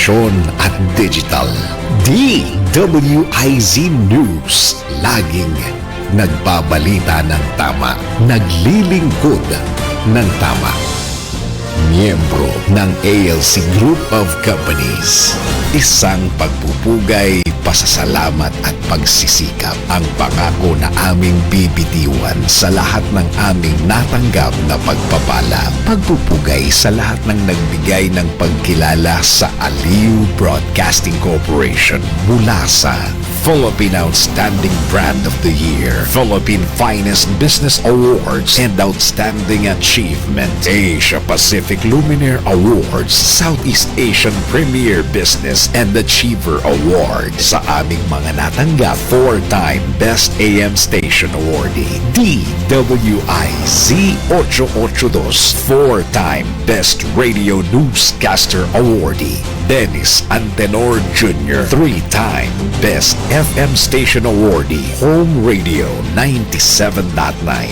telebisyon at digital. DWIZ News, laging nagbabalita ng tama, naglilingkod ng tama. Miyembro ng ALC Group of Companies. Isang pagpupugay, pasasalamat at pagsisikap ang pangako na aming bibitiwan sa lahat ng aming natanggap na pagpapala. Pagpupugay sa lahat ng nagbigay ng pagkilala sa Aliw Broadcasting Corporation mula sa Philippine Outstanding Brand of the Year, Philippine Finest Business Awards, and Outstanding Achievement, Asia Pacific Luminaire Awards, Southeast Asian Premier Business and Achiever Awards. Sa aming mga natanggap, 4-time Best AM Station Awardee, DWIZ 882, 4-time Best Radio Newscaster Awardee, Dennis Antenor Jr., 3-time Best FM Station Awardee, Home Radio 97.9,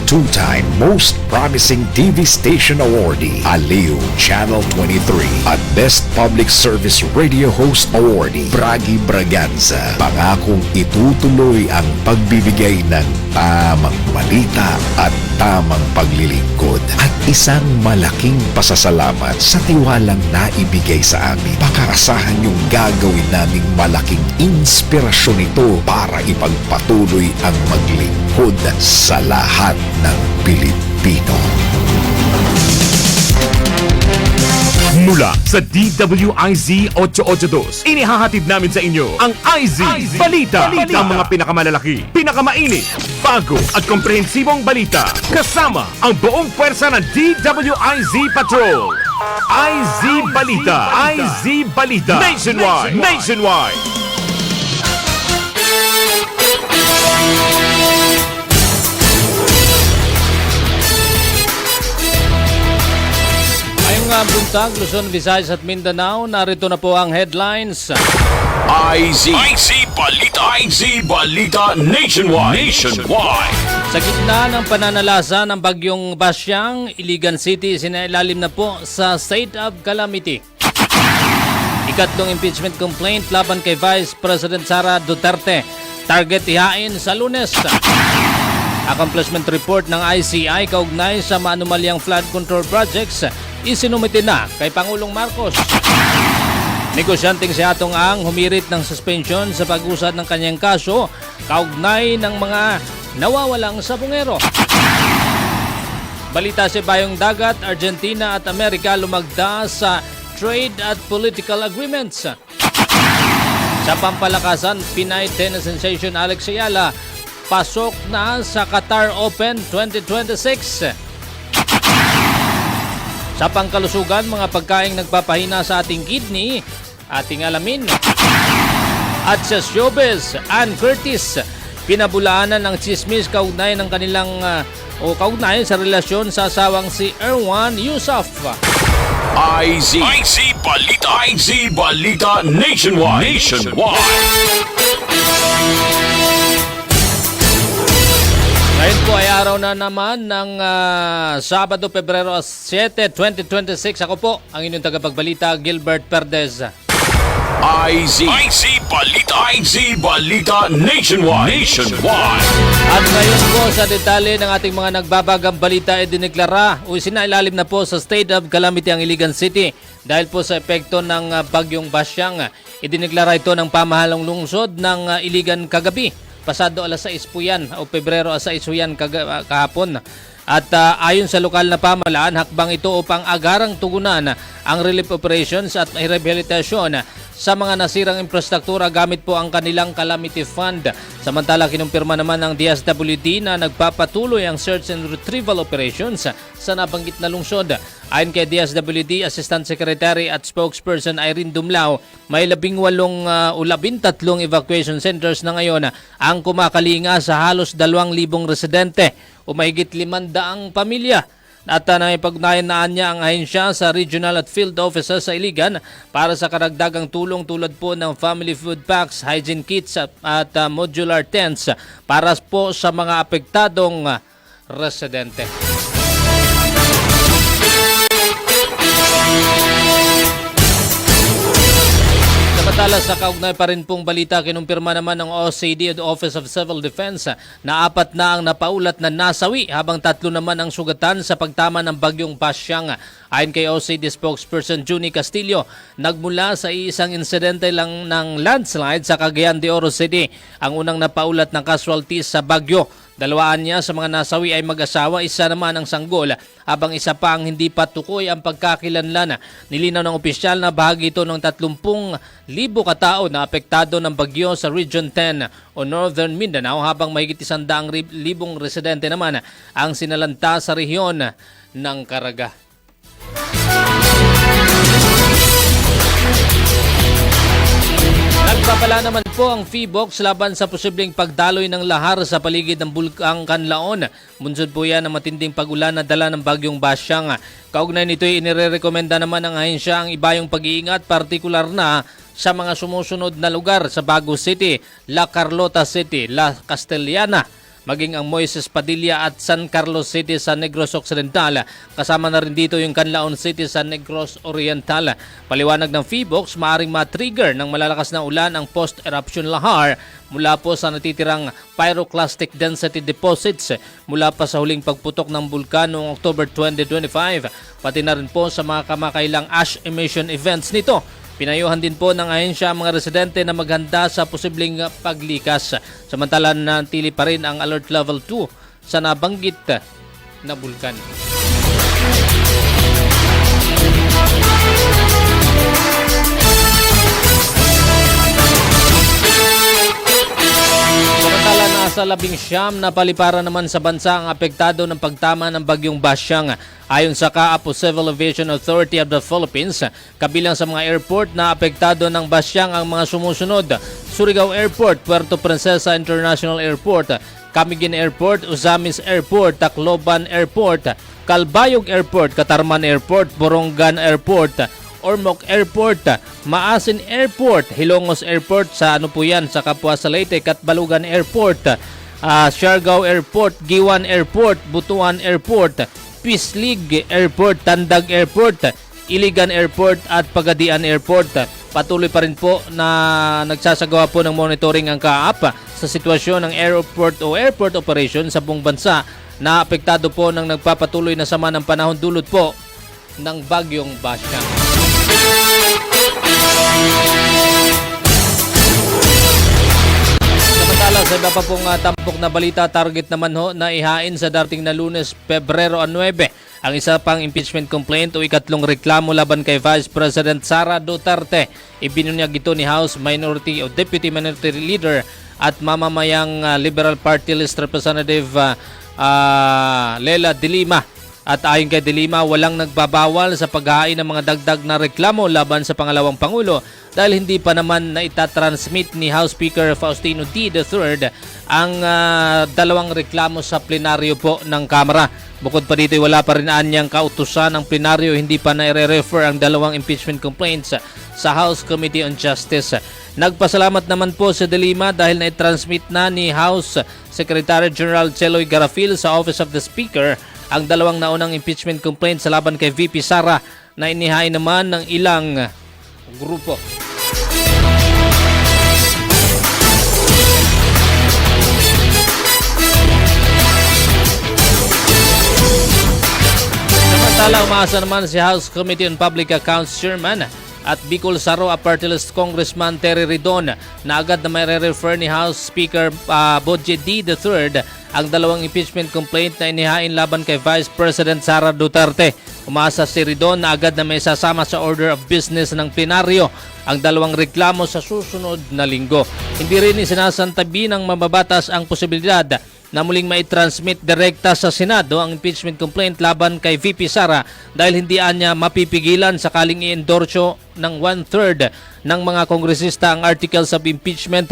2-time Most Promising TV Station Awardee, Aliw Channel 23, at Best Public Service Radio Host Awardee, Bragi Braganza. Pangakong itutuloy ang pagbibigay ng tamang balita at tamang paglilingkod at isang malaking pasasalamat sa tiwalang naibigay sa amin. Pakaasahan yung gagawin naming malaking inspirasyon ito para ipagpatuloy ang maglingkod sa lahat ng Pilipino. Mula sa DWIZ 882, inihahatid namin sa inyo ang IZ Balita. Ang mga pinakamalalaki, pinakamainit, bago at komprehensibong balita. Kasama ang buong pwersa ng DWIZ Patrol. IZ Balita. IZ Balita. Nationwide. Buntag, Luzon, Visayas at Mindanao. Narito na po ang headlines. IZ Balita Nationwide. Sa gitna ng pananalasa ng bagyong Basyang, Iligan City sinailalim na po sa state of calamity. Ikatlong impeachment complaint laban kay Vice President Sara Duterte. Target ihain sa Lunes. Accomplishment report ng ICI kaugnay sa maanumalyang flood control projects isinumite na kay Pangulong Marcos. Negosyanteng si Atong Ang humirit ng suspension sa pag-usad ng kanyang kaso kaugnay ng mga nawawalang sabungero. Balita sa bayong dagat, Argentina at Amerika lumagda sa trade at political agreements. Sa pampalakasan, Pinay tennis sensation Alex Ayala pasok na sa Qatar Open 2026. Sa pangkalusugan, mga pagkaing nagpapahina sa ating kidney, ating alamin. At sa showbiz, Ann Curtis, pinabulaanan ng chismis kaugnay ng kanilang kaugnay sa relasyon sa asawang si Erwan Yusuf. IZ Balita Nationwide. Ngayon po ay araw na naman ng Sabado, Pebrero 7, 2026. Ako po ang inyong tagapagbalita, Gilbert Perdez. IZ Balita Nationwide. At ngayon po sa detalye ng ating mga nagbabagang balita ay dineklara o isinailalim na po sa state of calamity ang Iligan City dahil po sa epekto ng bagyong Basyang. Idineklara ito ng pamahalang lungsod ng Iligan kagabi. Pasado alas 6 po yan o Pebrero alas 6 yan kahapon. At ayon sa lokal na pamahalaan, hakbang ito upang agarang tugunan ang relief operations at rehabilitasyon sa mga nasirang infrastruktura gamit po ang kanilang calamity fund. Samantala, kinumpirma naman ng DSWD na nagpapatuloy ang search and retrieval operations sa nabanggit na lungsod. Ayon kay DSWD Assistant Secretary at Spokesperson Irene Dumlao, may 13 o 13 evacuation centers na ngayon ang kumakalinga sa halos 2,000 residente o mahigit 500 pamilya. At naipagnayan niya ang ahensya sa regional at field offices sa Iligan para sa karagdagang tulong tulad po ng family food packs, hygiene kits at modular tents para po sa mga apektadong residente. Samantala sa kaugnay pa rin pong balita, kinumpirma naman ng OCD o Office of Civil Defense na 4 na ang napaulat na nasawi habang 3 naman ang sugatan sa pagtama ng bagyong Basyang. Ayon kay OCD spokesperson Juni Castillo, nagmula sa isang insidente lang ng landslide sa Cagayan de Oro City ang unang napaulat ng casualties sa bagyo. 2 niya sa mga nasawi ay mag-asawa, 1 naman ang sanggol, habang 1 pa ang hindi pa tukoy ang pagkakilanlan. Nilinaw ng opisyal na bahagi ito ng 30,000 katao na apektado ng bagyo sa Region 10 o Northern Mindanao, habang mahigit 100,000 residente naman ang sinalanta sa rehiyon ng Caraga. Nagpapala naman po ang PHIVOLCS laban sa posibleng pagdaloy ng lahar sa paligid ng Bulkang Canlaon. Bunsod po yan ng matinding pag-ulan na dala ng bagyong Basyang. Kaugnay nito'y inirekomenda naman ng ahensya ang ibayong pag-iingat, partikular na sa mga sumusunod na lugar sa Bago City, La Carlota City, La Castellana, maging ang Moises Padilla at San Carlos City sa Negros Occidental. Kasama na rin dito yung Canlaon City sa Negros Oriental. Paliwanag ng PHIVOLCS, maaaring ma-trigger ng malalakas na ulan ang post-eruption lahar mula po sa natitirang pyroclastic density deposits mula pa sa huling pagputok ng bulkan noong October 2025, pati na rin po sa mga kamakailang ash emission events nito. Pinayuhan din po ng ahensya ang mga residente na maghanda sa posibleng paglikas. Samantala nantili pa rin ang Alert Level 2 sa nabanggit na bulkan. Samantala nasa 19 na paliparan naman sa bansa ang apektado ng pagtama ng bagyong Basyang. Ayon sa CAAP o Civil Aviation Authority of the Philippines, kabilang sa mga airport na apektado ng Basyang ang mga sumusunod: Surigao Airport, Puerto Princesa International Airport, Camiguin Airport, Uzamis Airport, Tacloban Airport, Calbayog Airport, Catarman Airport, Borongan Airport, Ormoc Airport, Maasin Airport, Hilongos Airport sa sa Capuasa Leyte, Catbalugan Airport, Siargao Airport, Giwan Airport, Butuan Airport, Pislig Airport, Tandag Airport, Iligan Airport at Pagadian Airport. Patuloy pa rin po na nagsasagawa po ng monitoring ang CAAP sa sitwasyon ng airport o airport operation sa buong bansa na apektado po ng nagpapatuloy na sama ng panahon dulot po ng bagyong Basyang. Samantala sa iba pa pong tampok na balita, target naman na ihain sa darating na Lunes, Pebrero 9 ang isa pang impeachment complaint o ikatlong reklamo laban kay Vice President Sara Duterte. Ibinunyag ito ni House Minority o Deputy Minority Leader at mamamayang Liberal Party List Representative Lela de Lima. At ayon kay de Lima, walang nagbabawal sa paghahain ng mga dagdag na reklamo laban sa pangalawang Pangulo dahil hindi pa naman na itatransmit ni House Speaker Faustino D. III ang 2 reklamo sa plenaryo po ng Kamara. Bukod pa dito, wala pa rin anyang kautusan ng plenaryo, hindi pa na-refer ang 2 impeachment complaints sa House Committee on Justice. Nagpasalamat naman po si de Lima dahil na-transmit na ni House Secretary General Cheloy Garafil sa Office of the Speaker ang 2 naunang impeachment complaints sa laban kay VP Sara na inihain naman ng ilang grupo. Samantala, umaasa naman si House Committee on Public Accounts Chairman at Bicol Saro Party List Congressman Terry Ridon na agad na may re-refer ni House Speaker Boje D. III ang 2 impeachment complaint na inihain laban kay Vice President Sara Duterte. Umaasa si Ridon na agad na may sasama sa order of business ng plenaryo ang 2 reklamo sa susunod na linggo. Hindi rin isinasantabi ng mababatas ang posibilidad na muling mai-transmit direkta sa Senado ang impeachment complaint laban kay VP Sara dahil hindi niya mapipigilan sakaling i-endorso ng 1/3 ng mga kongresista ang articles of impeachment.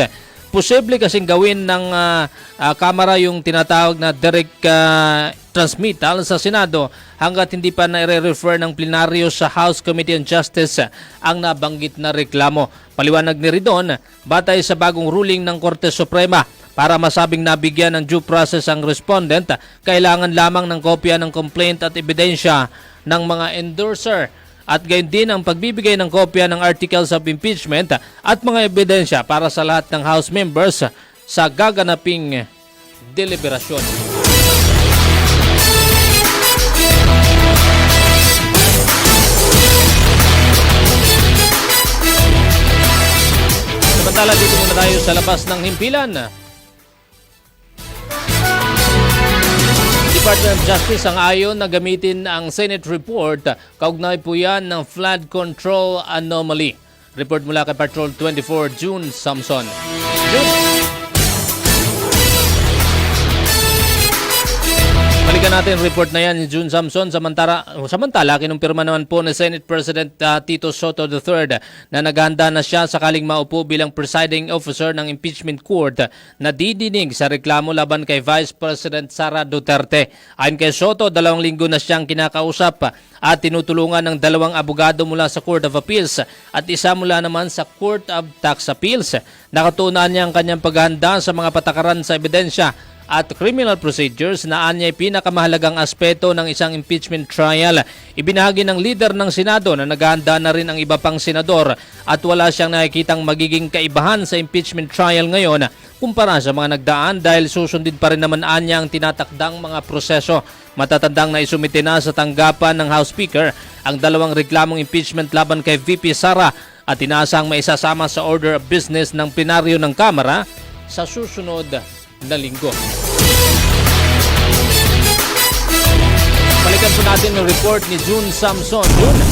Posible kasing gawin ng Kamara yung tinatawag na direct transmittal sa Senado hanggat hindi pa na-refer ng plenaryo sa House Committee on Justice ang nabanggit na reklamo. Paliwanag ni Ridon, batay sa bagong ruling ng Korte Suprema, para masabing nabigyan ng due process ang respondent, kailangan lamang ng kopya ng complaint at ebidensya ng mga endorser at gayon din ang pagbibigay ng kopya ng articles of impeachment at mga ebidensya para sa lahat ng House members sa gaganaping deliberasyon. Samantala, dito muna tayo sa labas ng himpilan. Department of Justice ang ayon na gamitin ang Senate report. Kaugnay po yan ng flood control anomaly. Report mula kay Patrol 24, June Samson. June! Balikan natin report na yan ni June Samson. Samantala, kinumpirma naman po ni Senate President Tito Soto III na naghahanda na siya sakaling maupo bilang presiding officer ng impeachment court na didinig sa reklamo laban kay Vice President Sara Duterte. Ayon kay Soto, 2 linggo na siyang kinakausap at tinutulungan ng 2 abogado mula sa Court of Appeals at isa mula naman sa Court of Tax Appeals. Nakatunan niya ang kanyang paghahanda sa mga patakaran sa ebidensya at criminal procedures na anya'y pinakamahalagang aspeto ng isang impeachment trial. Ibinahagi ng leader ng Senado na naghahanda na rin ang iba pang senador at wala siyang nakikitang magiging kaibahan sa impeachment trial ngayon kumpara sa mga nagdaan dahil susundin pa rin naman anya ang tinatakdang mga proseso. Matatandang na isumite na sa tanggapan ng House Speaker ang 2 reklamong impeachment laban kay VP Sara at inaasang maisasama sa order of business ng plenaryo ng Kamara sa susunod na linggo. Balikan po natin ang report ni June Samson. June.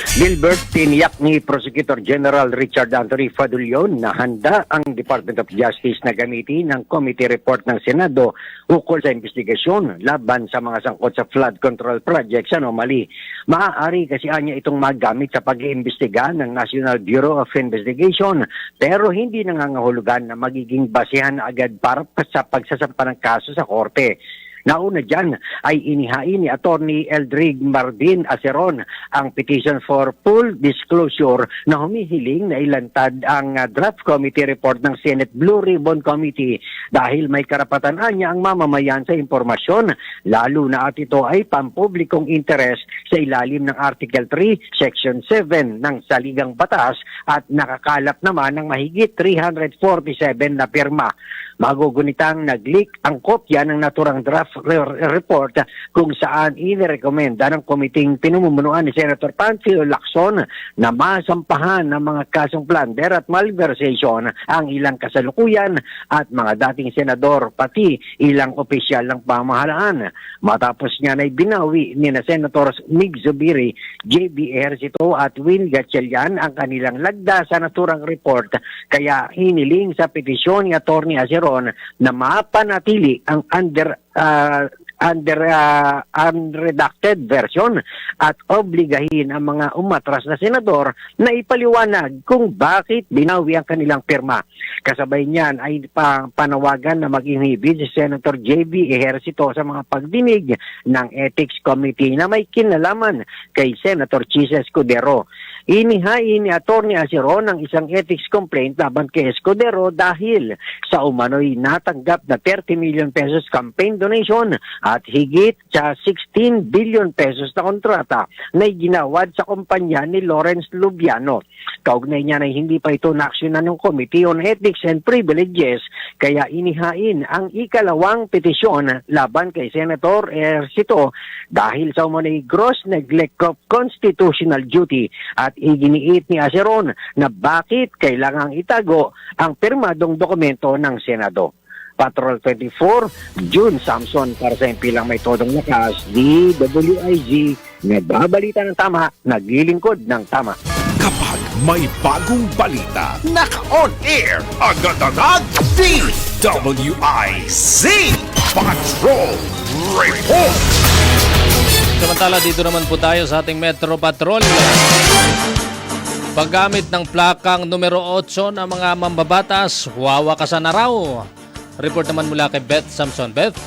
Gilbert, tiniyak ni Prosecutor General Richard Anthony Fadulyon na handa ang Department of Justice na gamitin ang committee report ng Senado ukol sa investigasyon laban sa mga sangkot sa flood control projects anomaly. Maaari kasi anya itong magamit sa pag-iimbestiga ng National Bureau of Investigation pero hindi nangangahulugan na magiging basehan agad para sa pagsasampa ng kaso sa korte. Nauna dyan ay inihain ni Attorney Eldrig Mardin Aceron ang petition for full disclosure na humihiling na ilantad ang draft committee report ng Senate Blue Ribbon Committee dahil may karapatan niya ang mamamayan sa impormasyon, lalo na at ito ay pampublikong interes sa ilalim ng Article 3, Section 7 ng Saligang Batas at nakakalap naman ng mahigit 347 na pirma. Magugunitang nag-leak ang kopya ng naturang draft report kung saan inirekomenda ng komiting pinumumunuan ni Senator Panfilo Lacson na masampahan ng mga kasong plunder at malversation ang ilang kasalukuyan at mga dating senador pati ilang opisyal ng pamahalaan. Matapos niya na binawi ni na Senators Mig Zubiri, J.B. Ejercito at Win Gatchalian ang kanilang lagda sa naturang report kaya hiniling sa petisyon ni Atty. Aceron na mapanatili ang unredacted version at obligahin ang mga umatras na senador na ipaliwanag kung bakit binawi ang kanilang pirma. Kasabay niyan ay panawagan na mag-inhibit si Senator J.B. Ejercito sa mga pagdinig ng Ethics Committee na may kinalaman kay Senator Chis Escudero. Inihain ni Atty. Aceron ang isang ethics complaint laban kay Escudero dahil sa umano'y natanggap na 30 million pesos campaign donation at higit sa 16 billion pesos na kontrata na ginawad sa kumpanya ni Lawrence Lubiano. Kaugnay niya na hindi pa ito naaksyonan ng Committee on Ethics and Privileges kaya inihain ang ikalawang petisyon laban kay Senator Ejercito dahil sa umano'y gross neglect of constitutional duty at iginiit ni Aceron na bakit kailangang itago ang pirmadong dokumento ng Senado. Patrol 24, June Samson para sa impilang may todong lakas, DWIZ, nagbabalita ng tama, naglilingkod ng tama. Kapag may bagong balita, naka-on air, agad-agad, DWIZ Patrol Report! Samantala, dito naman po tayo sa ating Metro Patrol. Paggamit ng plakang numero 8 ng mga mambabatas, wawakasan na raw. Report naman mula kay Beth Samson. Beth?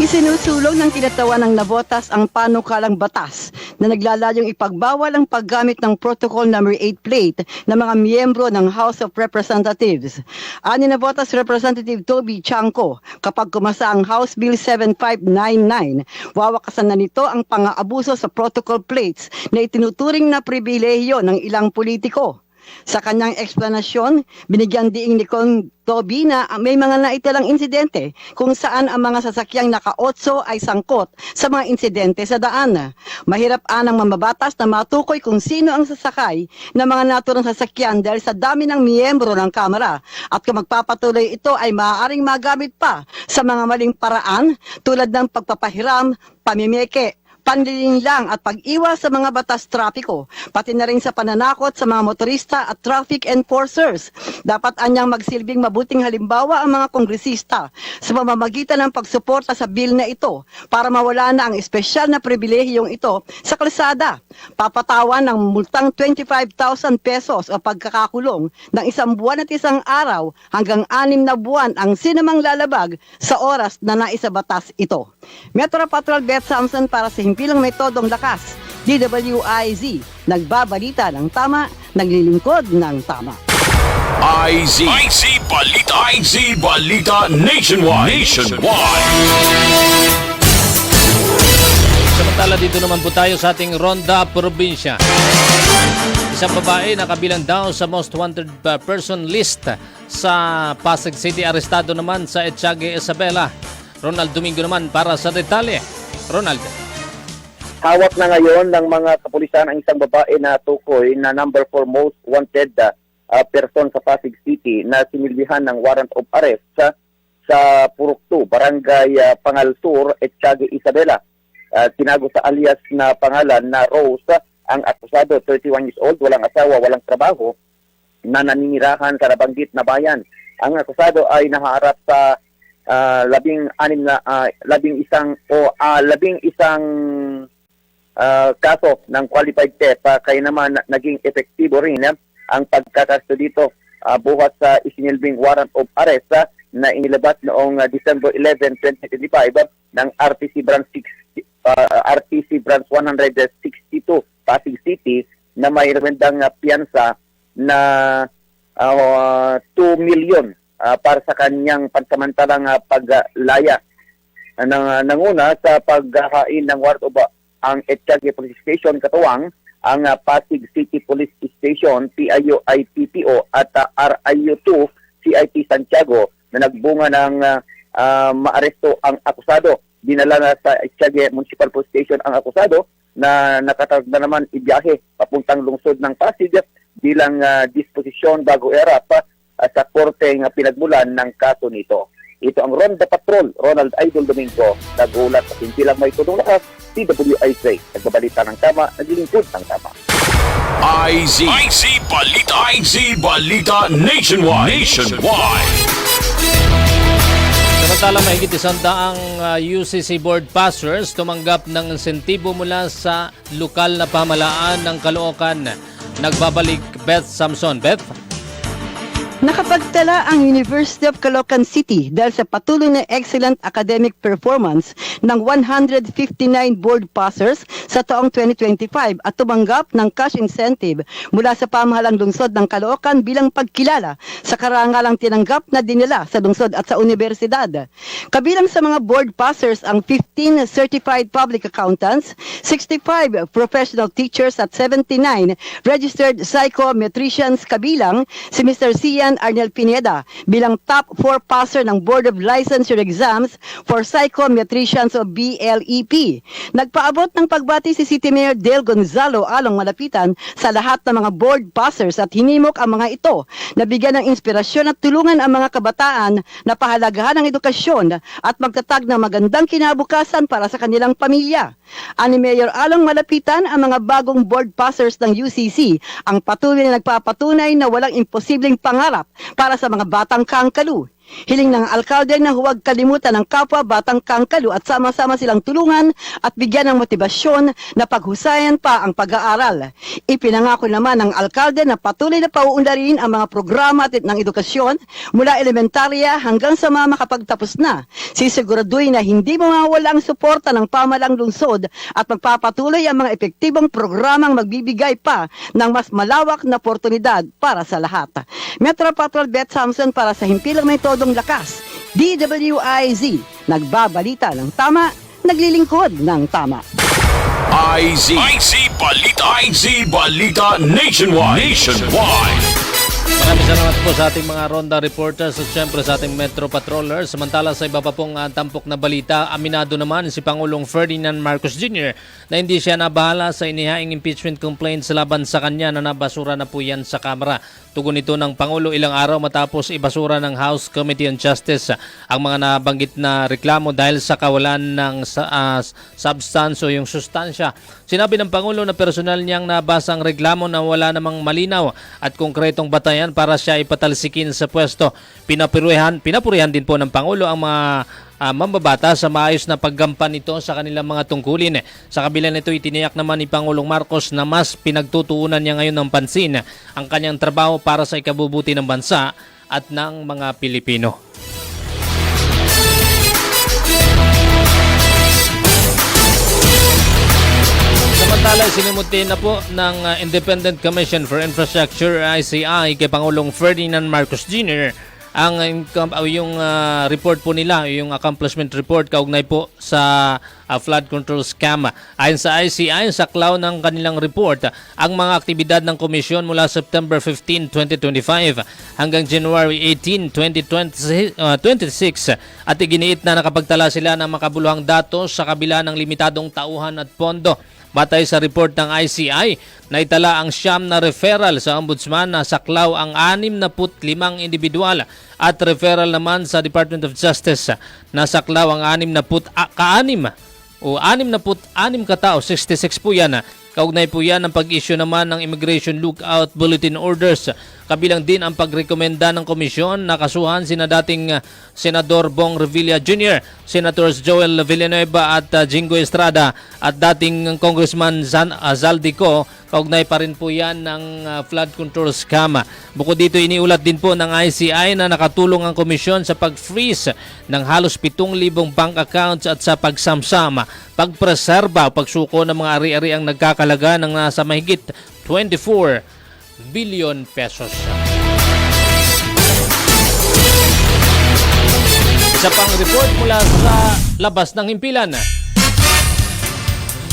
Isinusulong ng kinatawan ng nabotas ang panukalang batas na naglalayong ipagbawal ang paggamit ng Protocol Number 8 plate ng mga miyembro ng House of Representatives. Ani na botas Representative Toby Chanco, kapag kumasa ang House Bill 7599, wawakasan na nito ang pang-aabuso sa protocol plates na itinuturing na pribilehiyo ng ilang politiko. Sa kanyang eksplanasyon, binigyan diing ni Kong Toby na may mga naitalang insidente kung saan ang mga sasakyang naka-8 ay sangkot sa mga insidente sa daan. Mahirap anang mamabatas na matukoy kung sino ang sasakay ng mga naturang sasakyan dahil sa dami ng miyembro ng Kamara at kung magpapatuloy ito ay maaaring magamit pa sa mga maling paraan tulad ng pagpapahiram, pamimeke, panlilinlang at pag-iwas sa mga batas trapiko, pati na rin sa pananakot sa mga motorista at traffic enforcers. Dapat anyang magsilbing mabuting halimbawa ang mga kongresista sa pamamagitan ng pagsuporta sa bill na ito para mawala na ang espesyal na pribilehiyong ito sa kalsada. Papatawan ng multang 25,000 pesos o pagkakakulong ng 1 buwan at 1 araw hanggang 6 na buwan ang sinumang lalabag sa oras na naisabatas ito. Metro Patrol Beth Samson para sa Himpilang Metodong Lakas, DWIZ, nagbabalita ng tama, naglilingkod ng tama. IZ Balita, IZ Balita Nationwide. Samantala dito naman po tayo sa ating Ronda Probinsya. Isang babae na kabilang daw sa most wanted person list sa Pasig City, arestado naman sa Etxague, Isabela. Ronald Domingo naman para sa detalye. Ronald. Hawak na ngayon ng mga kapulisan ang isang babae na tukoy na number 4 most wanted person sa Pasig City na sinilbihan ng warrant of arrest sa Purok 2, Barangay Pangalsur, Etxague, Isabela. Tinago sa alias na pangalan na Rose, ang akusado, 31 years old, walang asawa, walang trabaho, na naninirahan sa nabanggit na bayan. Ang akusado ay nahaharap sa labing isang kaso ng qualified theft, kaya naman naging epektibo rin ang pagkakasto dito buhat sa isinilbing warrant of arrest na inilabas noong December 11, 2025 ng RTC Branch 162 Pasig City na may remendang piyansa na 2 million para sa kanyang pansamantalang paglaya. Nanguna sa paghahain ng warrant of ang Etxague Police Station Katuwang, ang Pasig City Police Station PIO-IPPO at RIU2 CIT Santiago na nagbunga ng maaresto ang akusado. Dinala na sa Etxague Municipal Police Station ang akusado na nakatarag na naman ibiyahe papuntang lungsod ng Pasig bilang disposisyon bago erap sa korte ng pinagmulan ng kaso nito. Ito ang Ronda Patrol, Ronald Idol Domingo, nagulat sa Himpilang Metodong Lakas, DWIZ, nagbabalita ng tama, naglilingkod ng tama. IZ Balita Nationwide. Samantala, mahigit 100 UCC board passers tumanggap ng insentibo mula sa lokal na pamahalaan ng Caloocan. Nagbabalik Beth Samson. Beth? Nakapagtala ang University of Caloocan City dahil sa patuloy na excellent academic performance ng 159 board passers sa taong 2025 at tumanggap ng cash incentive mula sa pamahalang lungsod ng Caloocan bilang pagkilala sa karangalang tinanggap na dinala sa lungsod at sa universidad. Kabilang sa mga board passers ang 15 certified public accountants, 65 professional teachers at 79 registered psychometricians, kabilang si Mr. Cian Arnel Pineda bilang top 4 passer ng Board of Licensure Exams for Psychometricians o BLEP. Nagpaabot ng pagbati si City Mayor Dale Gonzalo Along Malapitan sa lahat ng mga board passers at hinimok ang mga ito na bigyan ng inspirasyon at tulungan ang mga kabataan na pahalagahan ang edukasyon at magtatag ng magandang kinabukasan para sa kanilang pamilya. Ani Mayor Along Malapitan, ang mga bagong board passers ng UCC ang patuloy na nagpapatunay na walang imposibleng pangarap para sa mga batang kaangkalu. Hiling ng alkalde na huwag kalimutan ng kapwa batang kangkalu at sama-sama silang tulungan at bigyan ng motibasyon na paghusayan pa ang pag-aaral. Ipinangako naman ng alkalde na patuloy na pauunlarin ang mga programa ng edukasyon mula elementarya hanggang sa mga makapagtapos na. Sisiguraduhin na hindi mawawala ang suporta ng pamalang lungsod at magpapatuloy ang mga epektibong programang magbibigay pa ng mas malawak na oportunidad para sa lahat. Metro Patrol Beth Samson para sa Himpilang May Todong Lakas, DWIZ, nagbabalita ng tama, naglilingkod ng tama. IZ Balita Nationwide. Maraming salamat po sa ating mga Ronda reporters at syempre sa ating Metro Patrollers. Samantala sa iba pa pong tampok na balita, aminado naman si Pangulong Ferdinand Marcos Jr. na hindi siya nabahala sa inihaing impeachment complaints laban sa kanya na nabasura na po yan sa Kamara. Tugon ito ng Pangulo ilang araw matapos ibasura ng House Committee on Justice ang mga nabanggit na reklamo dahil sa kawalan ng substance o yung sustansya. Sinabi ng Pangulo na personal niyang nabasa ang reklamo na wala namang malinaw at konkretong batayan para siya ipatalsikin sa pwesto. Pinapurihan din po ng Pangulo ang mga mambabata sa maayos na paggampan nito sa kanilang mga tungkulin. Sa kabila nito, itiniyak naman ni Pangulong Marcos na mas pinagtutuunan niya ngayon ng pansin ang kanyang trabaho para sa ikabubuti ng bansa at ng mga Pilipino. Samantala, sinimuti na po ng Independent Commission for Infrastructure ICI kay Pangulong Ferdinand Marcos Jr. yung report po nila, yung accomplishment report kaugnay po sa flood control scam. Ayon sa ICI, sa klaw ng kanilang report, ang mga aktibidad ng komisyon mula September 15, 2025 hanggang January 18, 2026 at iginiit na nakapagtala sila ng makabuluhang datos sa kabila ng limitadong tauhan at pondo. Batay sa report ng ICI, naitala ang 9 na referral sa Ombudsman na saklaw ang 65 individual at referral naman sa Department of Justice na saklaw ang 66 katao, 66 po yan. Kaugnay po yan ang pag-issue naman ng Immigration Lookout Bulletin Orders. Kabilang din ang pagrekomenda ng komisyon na kasuhan sina dating Senador Bong Revilla Jr., Senators Joel Villanueva at Jingo Estrada at dating Congressman Zaldico. Kaugnay pa rin po yan ng flood control scam. Bukod dito, iniulat din po ng ICI na nakatulong ang komisyon sa pag-freeze ng halos 7,000 bank accounts at sa pagsamsam, pagpreserba o pagsuko ng mga ari-ari ang nagkakalaga ng nasa mahigit 24 billion pesos. Isa pang report mula sa labas ng himpilan.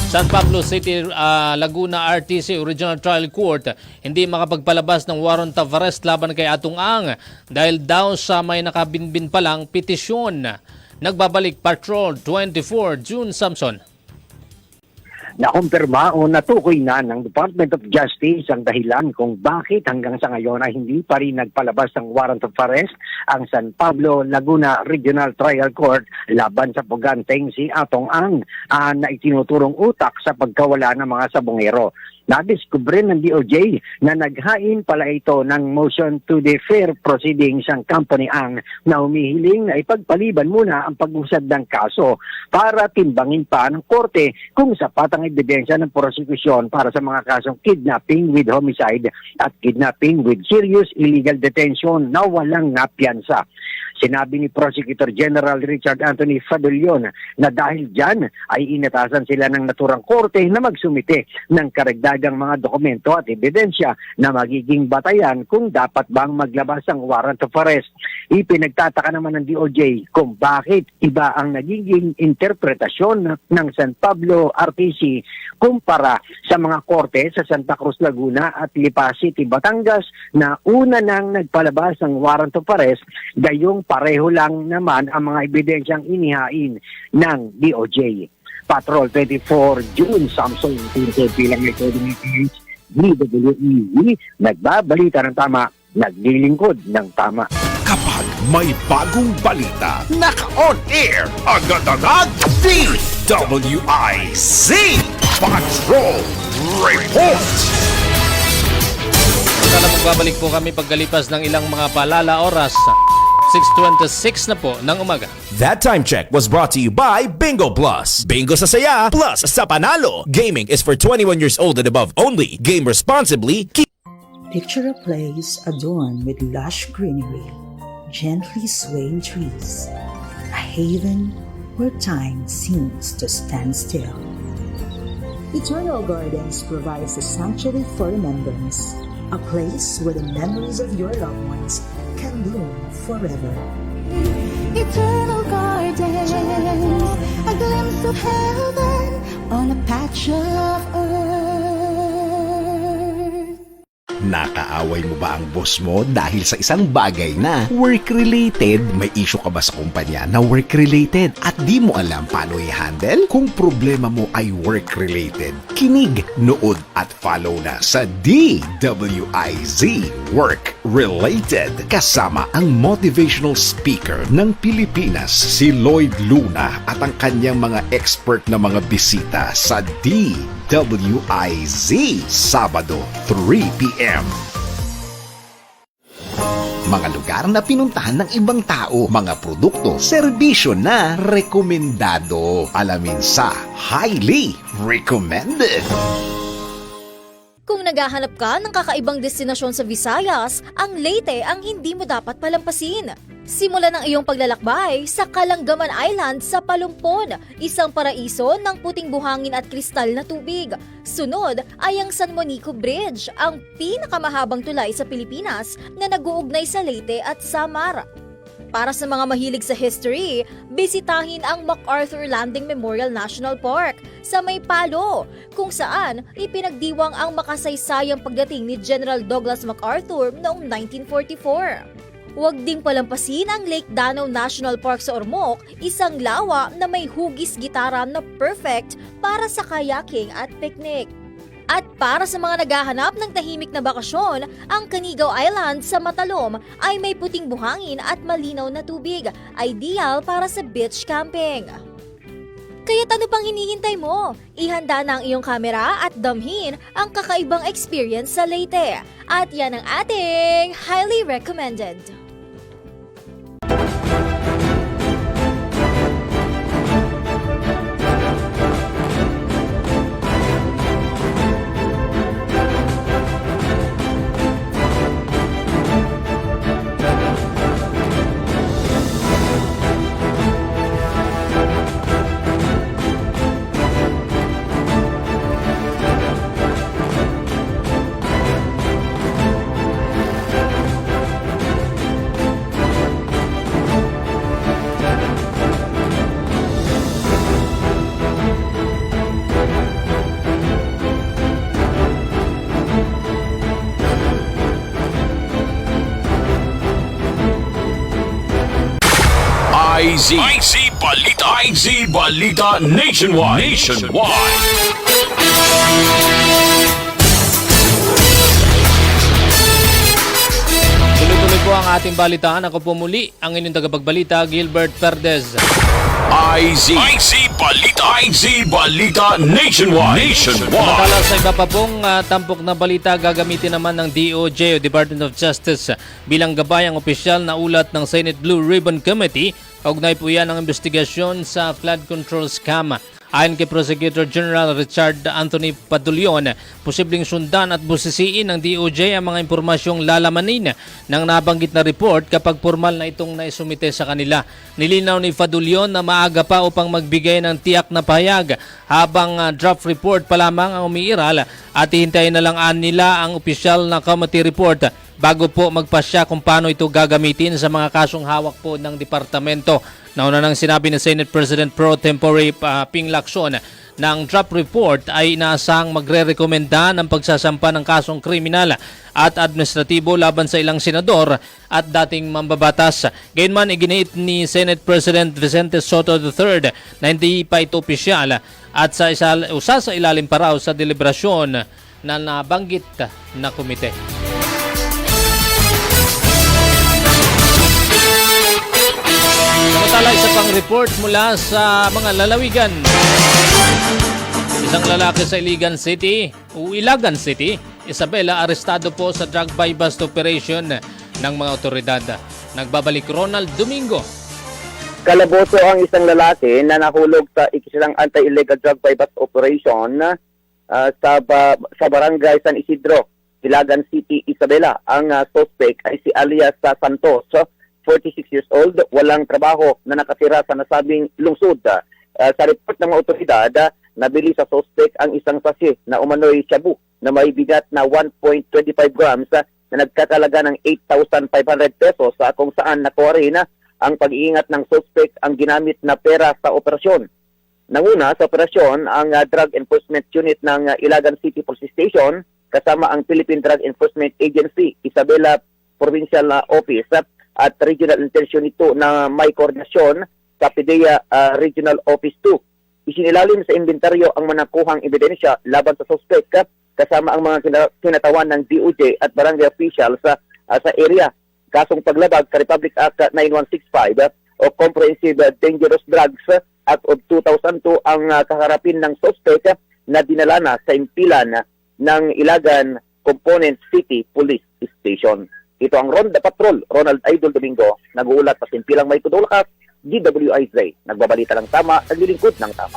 San Pablo City, Laguna RTC Original Trial Court hindi makapagpalabas ng warrant of arrest laban kay Atong Ang dahil daw sa may nakabinbin palang petisyon. Nagbabalik Patrol 24, June Samson. Nakumpirma o natukoy na ng Department of Justice ang dahilan kung bakit hanggang sa ngayon ay hindi pa rin nagpalabas ng warrant of arrest ang San Pablo Laguna Regional Trial Court laban sa puganteng si Atong Ang na itinuturong utak sa pagkawala ng mga sabongero. Nadiskubre ng DOJ na naghain pala ito ng motion to defer proceedings ang company Ang na humihiling na ipagpaliban muna ang pag-usad ng kaso para timbangin pa ng korte kung sapat ang ebidensya ng prosecution para sa mga kasong kidnapping with homicide at kidnapping with serious illegal detention na walang napiyansa. Sinabi ni Prosecutor General Richard Anthony Fadulion na dahil dyan ay inatasan sila ng naturang korte na magsumite ng karagdagang mga dokumento at ebidensya na magiging batayan kung dapat bang maglabas ang warrant of arrest. Ipinagtataka naman ng DOJ kung bakit iba ang nagiging interpretasyon ng San Pablo RTC kumpara sa mga korte sa Santa Cruz, Laguna at Lipa City, Batangas na una nang nagpalabas ng warrant of arrest, gayong pareho lang naman ang mga ebidensyang inihain ng DOJ. Patrol 24, June Samson, bilang ito DWIZ, nagbabalita ng tama, naglilingkod ng tama. Kapag may bagong balita, naka-on air, agad-agad, DWIZ Patrol Report! Magbabalik po kami pagkalipas ng ilang mga paalala oras. 6:26 na po ng umaga. That time check was brought to you by Bingo Plus. Bingo sa saya, plus sa panalo. Gaming is for 21 years old and above only. Game responsibly. Picture a place adorned with lush greenery, gently swaying trees, a haven where time seems to stand still. Eternal Gardens provides a sanctuary for remembrance, a place where the memories of your loved ones can bloom forever. Eternal Gardens, a glimpse of heaven on a patch of earth. Nakaaway mo ba ang boss mo dahil sa isang bagay na work-related? May issue ka ba sa kumpanya na work-related at di mo alam paano i-handle? Kung problema mo ay work-related, kinig, nood at follow na sa DWIZ Work-Related. Kasama ang motivational speaker ng Pilipinas, si Lloyd Luna, at ang kanyang mga expert na mga bisita sa DWIZ, Sabado, 3 p.m. Mga lugar na pinuntahan ng ibang tao, mga produkto, serbisyo na rekomendado. Alamin sa Highly Recommended. Kung naghahanap ka ng kakaibang destinasyon sa Visayas, ang Leyte ang hindi mo dapat palampasin. Simulan ang iyong paglalakbay sa Calanggaman Island sa Palumpon, isang paraiso ng puting buhangin at kristal na tubig. Sunod ay ang San Monico Bridge, ang pinakamahabang tulay sa Pilipinas na nag-uugnay sa Leyte at Samar. Para sa mga mahilig sa history, bisitahin ang MacArthur Landing Memorial National Park sa May Palo, kung saan ipinagdiwang ang makasaysayang pagdating ni General Douglas MacArthur noong 1944. Huwag ding palampasin ang Lake Danau National Park sa Ormoc, isang lawa na may hugis gitara na perfect para sa kayaking at picnic. At para sa mga naghahanap ng tahimik na bakasyon, ang Canigao Island sa Matalom ay may puting buhangin at malinaw na tubig, ideal para sa beach camping. Kaya't ano pang hinihintay mo? Ihanda na ang iyong kamera at damhin ang kakaibang experience sa Leyte. At yan ang ating highly recommended. IZ Balita, IZ Balita Nationwide. Tuloy-tuloy po ang ating balitaan. Ako po muli ang inyong tagapagbalita, Gilbert Perdez. IZ Balita Nationwide. Samantala sa iba pa pong tampok na balita, gagamitin naman ng DOJ o Department of Justice bilang gabayang opisyal na ulat ng Senate Blue Ribbon Committee. Kaugnay po yan ang investigasyon sa flood control scam. Ayon kay Prosecutor General Richard Anthony Padulyon, posibleng sundan at busisiin ng DOJ ang mga impormasyong lalamanin ng nabanggit na report kapag formal na itong naisumite sa kanila. Nilinaw ni Padulyon na maaga pa upang magbigay ng tiyak na pahayag habang draft report pa lamang ang umiiral at hihintayin na lang nila ang opisyal na committee report bago po magpasya kung paano ito gagamitin sa mga kasong hawak po ng departamento. Nauna nang sinabi ni Senate President Pro Tempore Ping Lacson na ang draft report ay inaasahang magre-rekomenda ng pagsasampa ng kasong kriminal at administratibo laban sa ilang senador at dating mambabatas. Gayunman, iginiit ni Senate President Vicente Soto III na hindi pa ito opisyal at usa sa ilalim pa raw sa deliberasyon na nabanggit na komite. Samantala, isa pang report mula sa mga lalawigan. Isang lalaki sa Ilagan City, Isabela, arestado po sa drug buy bust operation ng mga otoridad. Nagbabalik Ronald Domingo. Kalaboso ang isang lalaki na nahulog sa isang anti-illegal drug bypass operation sa barangay San Isidro, Ilagan City, Isabela. Ang suspect ay si alias Santos, 46 years old, walang trabaho na nakatira sa nasabing lungsod. Sa report ng mga otoridad, nabili sa suspect ang isang sachet na umano'y shabu na may bigat na 1.25 grams na nagkakalaga ng 8,500 pesos kung saan nakuha rin ang pag-iingat ng suspect ang ginamit na pera sa operasyon. Nanguna sa operasyon ang Drug Enforcement Unit ng Ilagan City Police Station kasama ang Philippine Drug Enforcement Agency, Isabela Provincial Office at Regional Intelligence Unit 2 na may koordinasyon sa PDEA Regional Office 2. Isinilalim sa inventaryo ang manakuhang ebidensya laban sa suspect kasama ang mga kinatawan ng DOJ at barangay officials sa area. Kasong paglabag sa Republic Act 9165 o Comprehensive Dangerous Drugs Act of 2002 ang kaharapin ng suspect na dinala na sa impilan ng Ilagan Component City Police Station. Ito ang Ronda Patrol, Ronald Idol Domingo, nag-uulat sa simpilang may tudulakas, DWIZ, nagbabalita ng tama, naglilingkod ng tama.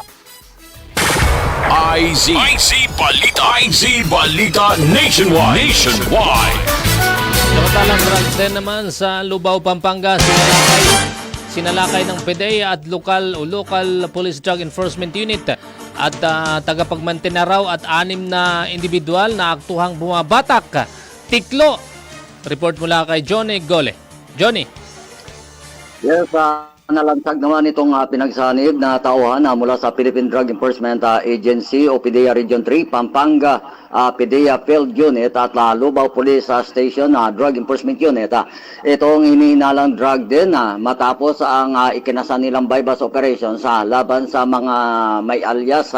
IZ Balita Nationwide. Samantalang drugs din naman sa Lubao, Pampanga, sinalakay ng PDEA at local Police Drug Enforcement Unit at tagapagmantena raw at 6 na individual na aktuhang bumabatak. Tiklo. Report mula kay Johnny Gole. Johnny. Yes, nalantag naman itong pinagsanib na tauhan mula sa Philippine Drug Enforcement Agency o PDEA Region 3, Pampanga, PDEA Field Unit at Lubao Police Station Drug Enforcement Unit. Itong hinihinalang drug din matapos ang ikinasan nilang bypass operation sa laban sa mga may alias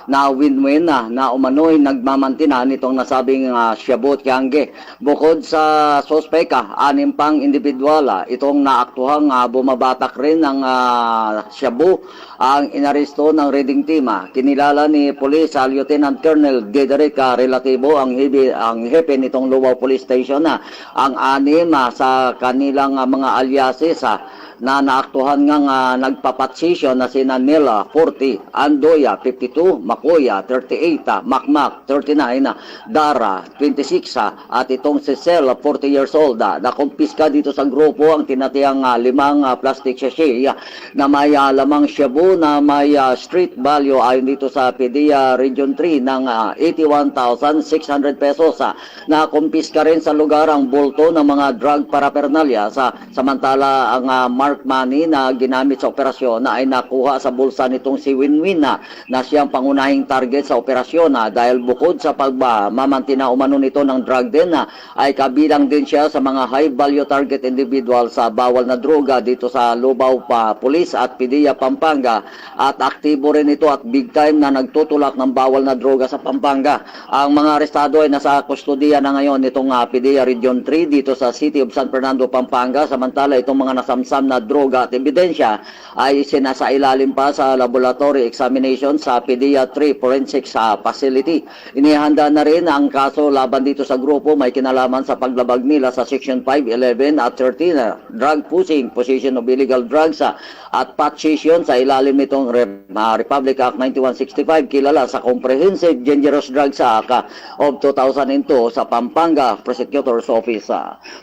na win-win na umano'y nagmamantina nitong nasabing Shabu Tiangge. Bukod sa suspect, 6 pang individual itong naaktuhang bumabatak rin ng Shabu ang inaresto ng raiding team. Kinilala ni Police Lieutenant Colonel Dederick Relativo ang hepe nitong Lubao Police Station ang 6 sa kanilang mga aliases na naaktuhan nga nagpapatsisyon na sina Nela 40, Andoya 52, Makoya 38, Makmak 39, Dara 26 at itong si Cel 40 years old. Nakumpiska dito sa grupo ang tinatiyang 5 plastic sachet na may lamang shabu na may street value ayon dito sa PDEA Region 3 ng 81,600 pesos. Nakumpiska rin sa lugar ang bulto ng mga drug paraphernalia samantala ang mark money na ginamit sa operasyon ay nakuha sa bulsa nitong si Winwin na siyang pangunahing target sa operasyon dahil bukod sa pagmamantina umano nito ng drug din ay kabilang din siya sa mga high value target individual sa bawal na droga dito sa Lubao Police at PDEA Pampanga at aktibo rin ito at big time na nagtutulak ng bawal na droga sa Pampanga. Ang mga arestado ay nasa kustodiya na ngayon nitong PDEA Region 3 dito sa City of San Fernando, Pampanga, samantala itong mga nasamsam na droga at ebidensya ay sinasailalim pa sa laboratory examination sa PDEA 3 Forensics Facility. Inihanda na rin ang kaso laban dito sa grupo may kinalaman sa paglabag nila sa Section 5, 11 at 13 drug pushing, possession of illegal drugs at possession sa ilalim nitong Republic Act 9165 kilala sa Comprehensive Dangerous Drugs Act of 2002 sa Pampanga Prosecutor's Office.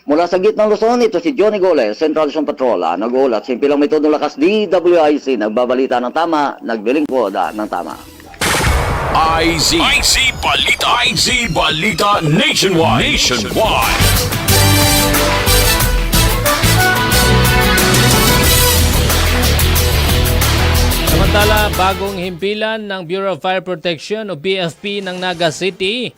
Mula sa gitnang Luzon, ito si Johnny Gole, Central Luzon Patrol. Nag-uulat, simpilang may todo lakas DWIC, nagbabalita ng tama, naglilingkod ng tama. IZ Balita Nationwide. Samantala, bagong himpilan ng Bureau of Fire Protection o BFP ng Naga City,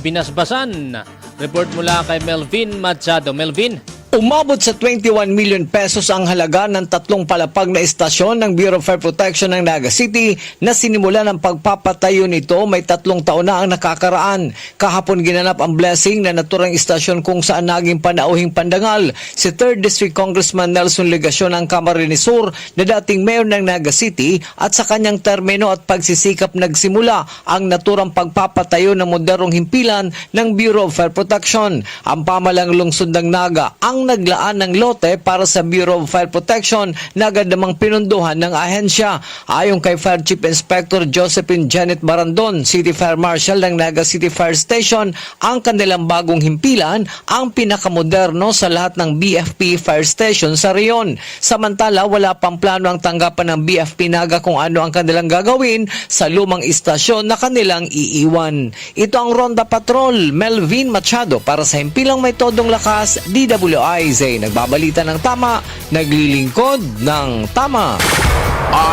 binasbasan. Report mula kay Melvin Machado. Melvin? Umabot sa 21 million pesos ang halaga ng 3 palapag na istasyon ng Bureau of Fire Protection ng Naga City na sinimulan ng pagpapatayo nito may 3 taon na ang nakakaraan. Kahapon ginanap ang blessing na naturang istasyon kung saan naging panauhing pandangal si 3rd District Congressman Nelson Legacion ng Camarines Sur na dating mayor ng Naga City at sa kanyang termino at pagsisikap nagsimula ang naturang pagpapatayo ng modernong himpilan ng Bureau of Fire Protection. Ang pamalang lungsod ng Naga ang nang naglaan ng lote para sa Bureau of Fire Protection na agad namang pinunduhan ng ahensya. Ayon kay Fire Chief Inspector Josephine Janet Barandon, City Fire Marshal ng Naga City Fire Station, ang kanilang bagong himpilan ang pinakamoderno sa lahat ng BFP Fire Station sa reyon. Samantala, wala pang plano ang tanggapan ng BFP Naga kung ano ang kanilang gagawin sa lumang istasyon na kanilang iiwan. Ito ang Ronda Patrol, Melvin Machado para sa Himpilang May Todong Lakas, DWIZ. Nagbabalita ng tama, naglilingkod ng tama.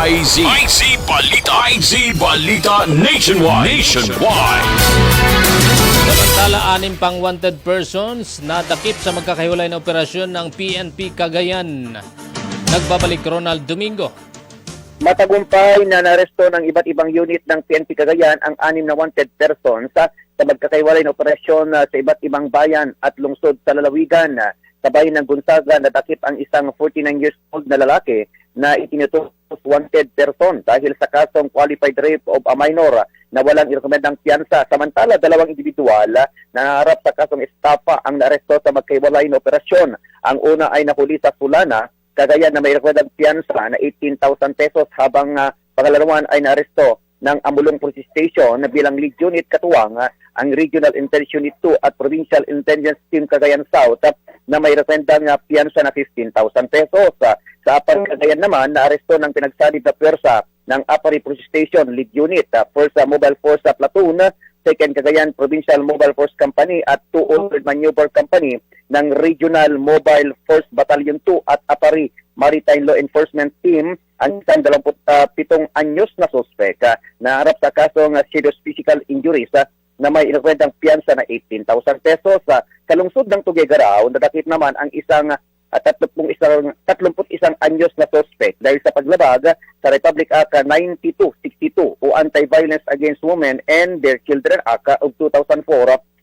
IZ Balita Nationwide. Samantala, 6 pang wanted persons na takip sa magkakahiwalay na operasyon ng PNP Cagayan. Nagbabalik Ronald Domingo. Matagumpay na naresto ng iba't ibang unit ng PNP Cagayan ang 6 na wanted persons sa magkakaiwalay na operasyon sa iba't ibang bayan at lungsod sa lalawigan. Sa bayan ng Gonzaga, natakip ang isang 49 years old na lalaki na itinutuos wanted person dahil sa kasong qualified rape of a minor na walang irekomendang piyansa. Samantala, 2 individual na harap sa kasong estafa ang naaresto sa magkaiwalay na operasyon. Ang una ay nahuli sa Sulana, Cagayan, na may irekomendang piyansa na 18,000 pesos habang pangalawan ay naaresto ng Amulong Police Station na bilang lead unit katuwang ang Regional Intelligence Unit 2 at Provincial Intelligence Team Cagayan South na may rekomendang piyansa na 15,000 pesos. Sa Apar Cagayan naman, naaresto ng pinagsanib na pwersa ng Apari Police Station Lead Unit, First Mobile Force Platoon, Second Cagayan Provincial Mobile Force Company at 2 Ordered Maneuver Company ng Regional Mobile Force Battalion 2 at Apari Maritime Law Enforcement Team ang isang 27 anyos na suspek na harap sa kasong serious physical injuries na may inukwentang piyansa na 18,000 pesos. Sa lungsod ng Tuguegarao, nadakip naman ang isang 31 anyos na suspect dahil sa paglabag sa Republic Act 9262 o Anti-Violence Against Women and Their Children Act of 2004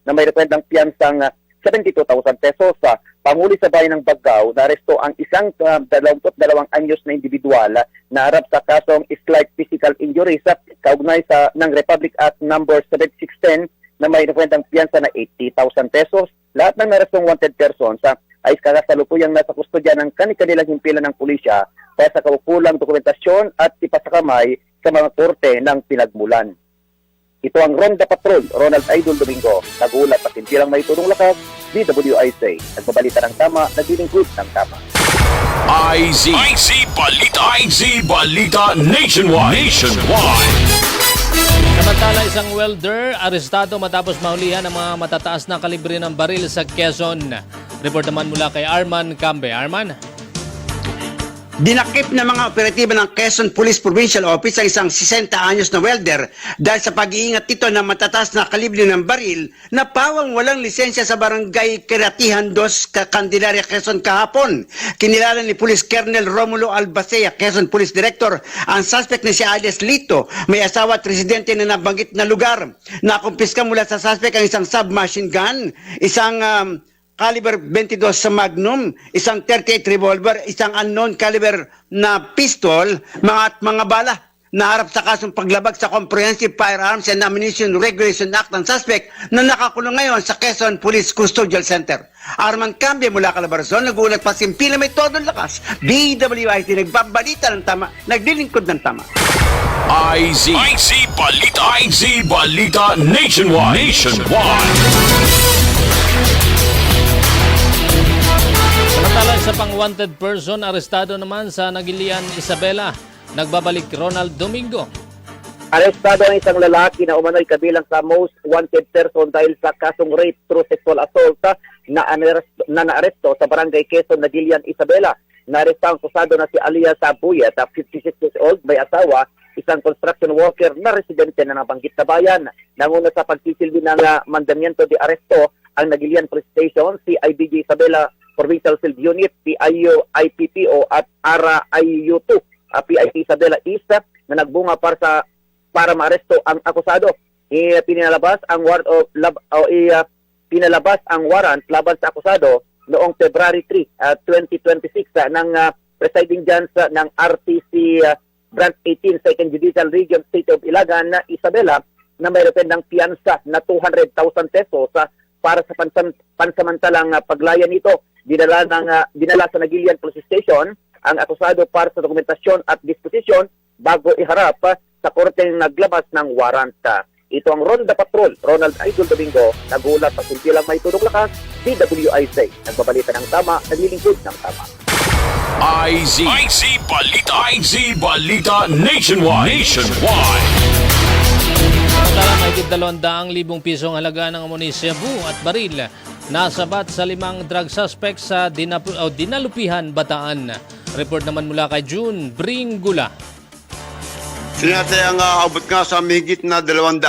na may rekwentang piyansang 72,000 pesos. Panghuli sa bayan ng Bagao, naaresto ang isang 22 anyos na individual na harap sa kasong slight physical injuries kaugnay sa ng Republic Act number 7610 na may rekwentang piyansa na 80,000 pesos. Lahat ng narestong wanted persons ay kasalukuyang nasa kustodya ng kanilang himpilan ng pulisya para sa kaukulang dokumentasyon at ipasakamay sa mga korte ng pinagmulan. Ito ang Ronda Patrol, Ronald Idol Domingo, nag-uulat at himpilang may tunong lakas, DWIZ. Nagbabalita ng tama, naglilingkod ng tama. IZ Balita Nationwide. Samantala, isang welder arestado matapos mahulihan ng mga matataas na kalibre ng baril sa Quezon. Report naman mula kay Arman Cambe. Arman? Dinakip ng mga operatiba ng Quezon Police Provincial Office ang isang 60 anyos na welder dahil sa pag-iingat nito ng matataas na kalibre ng baril na pawang walang lisensya sa barangay Kiratihan 2, Candelaria, Quezon kahapon. Kinilala ni Police Colonel Romulo Albacea, Quezon Police Director, ang suspect na si alias Lito, may asawa at residente na nabanggit na lugar. Nakumpiska mula sa suspect ang isang submachine gun, isang caliber 22 sa Magnum, isang 38 revolver, isang unknown caliber na pistol, mga bala. Naharap sa kasong paglabag sa Comprehensive Firearms and Ammunition Regulation Act ng suspect na nakakulong ngayon sa Quezon Police Custodial Center. Arman Cambia mula Calabarzon, nag-uulat pa Himpilang May Todong Lakas. DWIZ, nagbabalita ng tama, naglilingkod ng tama. IZ Balita Nationwide. Samantala, isa pang wanted person arestado naman sa Nagilian, Isabela. Nagbabalik Ronald Domingo. Arestado ang isang lalaki na umano'y kabilang sa most wanted person dahil sa kasong rape through sexual assault na naaresto sa barangay Quezon, Nagilian, Isabela. Naaresta ang akusado na si Alias Abuyat, 56 years old, may asawa, isang construction worker na residente na nabanggit na bayan. Nanguna sa pagsisilbi ng mandamiento de aresto ang Nagilian Police Station, CIDG Isabela Provincial Field Unit, PIU IPPO at RIU2, PIP Isabela East na nagbunga para maaresto ang akusado. Pinalabas ang warrant laban sa akusado noong February 3, 2026 ng presiding judge ng RTC Branch 18 2nd Judicial Region State of Ilagan na Isabela na may rekomendang piyansa na 200,000 pesos para sa pansamantalang paglaya nito. Dinala sa Nagilian Police Station ang akusado para sa dokumentasyon at disposisyon bago iharap sa korteng naglabas ng warrant. Ito ang Ronda Patrol, Ronald Idol Domingo, nagulat sa simpilang may tudong lakas, DWIZ, nagbabalita ng tama, naglilingkod ng tama. IZ Balita Nationwide. Samantala, mahigit 200,000 pisong halaga ng amonisyabu at baril nasabat sa 5 drug suspects sa Dinalupihan, Bataan. Report naman mula kay June Bringula. Sinatay ang abot nga sa mahigit na 200,000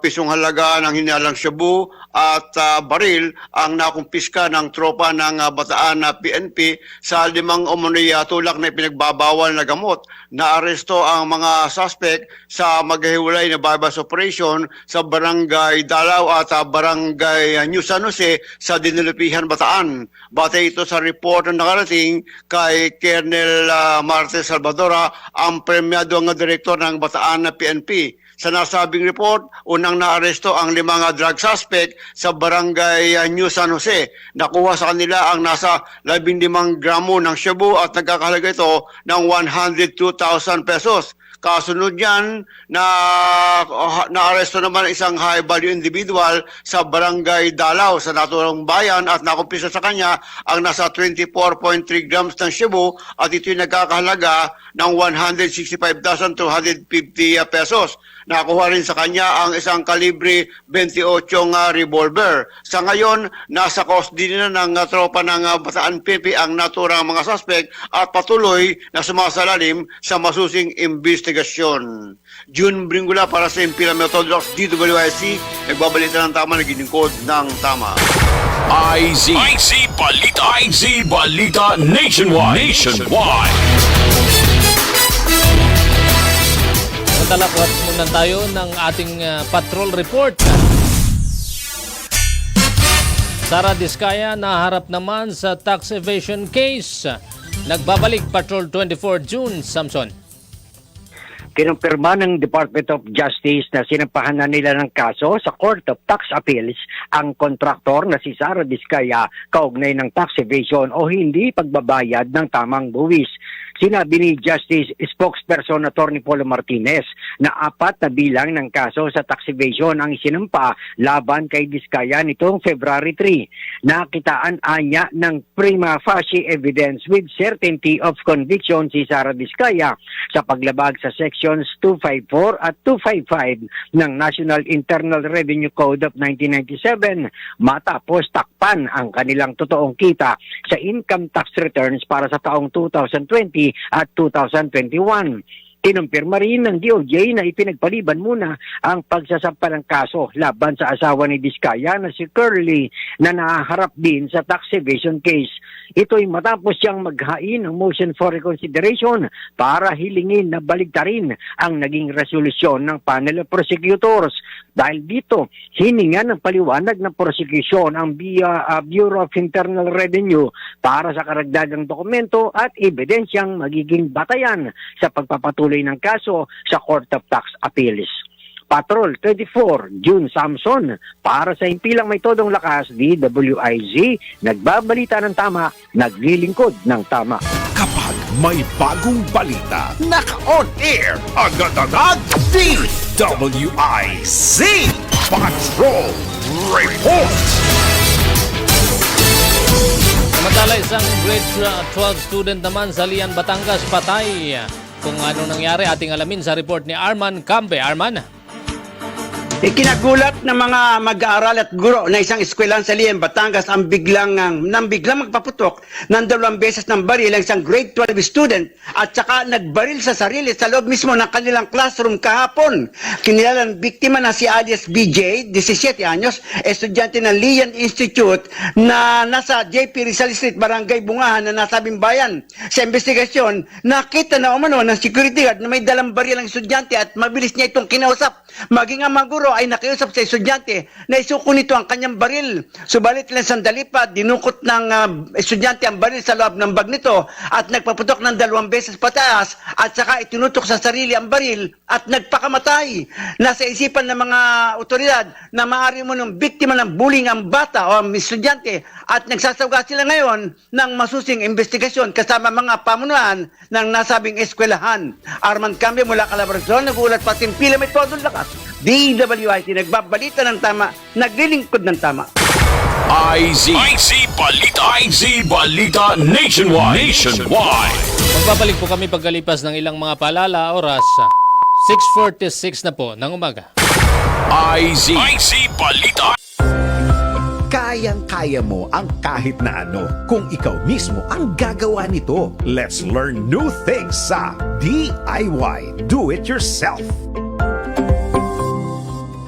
pisong halaga ng hinalang shabu at baril ang nakumpiska ng tropa ng Bataan na PNP sa 5 umano'y tulak na pinagbabawal na gamot. Naaresto ang mga suspect sa maghiwalay na bypass operation sa Barangay Dalaw at Barangay New San Jose sa Dinalupihan, Bataan. Batay ito sa report na nakarating kay Colonel Marte Salvadora, ang premyado ng direktor ng Bataan na PNP. Sa nasabing report, unang naaresto ang 5 drug suspect sa Barangay New San Jose. Nakuha sa kanila ang nasa 15 gramo ng shabu at nagkakahalaga ito ng 102,000 pesos. Kasunod yan, naaresto naman isang high-value individual sa Barangay Dalaw sa naturang bayan at nakumpisa sa kanya ang nasa 24.3 grams ng shabu at ito'y nagkakahalaga ng 165,250 pesos. Nakuha rin sa kanya ang isang kalibre 28 revolver. Sa ngayon, nasa custody na ng tropa ng Bataan PNP ang naturang mga suspect at patuloy na sumasalalim sa masusing investigasyon. June Bringula para sa Impila Methodrox DWIC, nagbabalita ng tama, naglilingkod ng tama. IZ Balita Nationwide. Matalakot muna tayo ng ating patrol report. Sara Diskaya naharap naman sa tax evasion case. Nagbabalik Patrol 24 June, Samson. Kinumpirma ng Department of Justice na sinampahan na nila ng kaso sa Court of Tax Appeals ang kontraktor na si Sara Diskaya kaugnay ng tax evasion o hindi pagbabayad ng tamang buwis. Sinabi ni Justice Spokesperson Attorney Paulo Martinez na 4 na bilang ng kaso sa tax evasion ang isinampa laban kay Diskaya nitong February 3. Nakitaan anya ng prima facie evidence with certainty of conviction si Sara Diskaya sa paglabag sa Sections 254 at 255 ng National Internal Revenue Code of 1997 matapos takpan ang kanilang totoong kita sa income tax returns para sa taong 2020 at 2021. Kinumpirma rin ng DOJ na ipinagpaliban muna ang pagsasampa ng kaso laban sa asawa ni Diskaya na si Curly na naharap din sa tax evasion case. Ito'y matapos siyang maghain ng motion for reconsideration para hilingin na baligtarin ang naging resolusyon ng panel of prosecutors. Dahil dito, hiningan ng paliwanag ng prosecution ang Bureau of Internal Revenue para sa karagdagang dokumento at ebidensyang magiging batayan sa pagpapatuloy ng kaso sa Court of Tax Appeals. Patrol 24, June Samson, para sa Impilang May Todong Lakas, DWIZ, nagbabalita ng tama, naglilingkod ng tama. Kapag may bagong balita, naka-on air, agad-agad, DWIZ Patrol Report! Samantala, isang grade 12 student naman sa Lian, Batangas, patay. Kung ano nangyari, ating alamin sa report ni Arman Cambe. Arman? Ikinagulat ng mga mag-aaral at guro na isang eskwelahan sa Lian, Batangas ang biglang magpaputok ng 2 beses ng baril ang isang grade 12 student at saka nagbaril sa sarili sa loob mismo ng kanilang classroom kahapon. Kinilala ng biktima na si alias BJ, 17 anyos, estudyante ng Lian Institute na nasa JP Rizal Street, Barangay Bungahan na nasabing bayan. Sa investigasyon, nakita na umano ng security guard na may dalang baril ang estudyante at mabilis niya itong kinausap Maging ang mga guro ay nakiusap sa estudyante na isuko nito ang kanyang baril. Subalit lang sandali pa, dinukot ng estudyante ang baril sa loob ng bag nito at nagpaputok ng 2 beses pataas at saka itinutok sa sarili ang baril at nagpakamatay. Nasa isipan ng mga otoridad na maaari mo ng biktima ng bullying ang bata o ang estudyante at nagsasawga sila ngayon ng masusing investigasyon kasama mga pamunuan ng nasabing eskwelahan. Arman Cambio mula Calabarzon, nagulat pating pila may todo lakas. DWIC, nagbabalita ng tama, naglilingkod ng tama. IZ Balita Nationwide. Magbabalik po kami pagkalipas ng ilang mga paalala, oras 6:46 na po ng umaga. IZ Balita. Kayang-kaya mo ang kahit na ano kung ikaw mismo ang gagawa nito. Let's learn new things sa DIY Do It Yourself.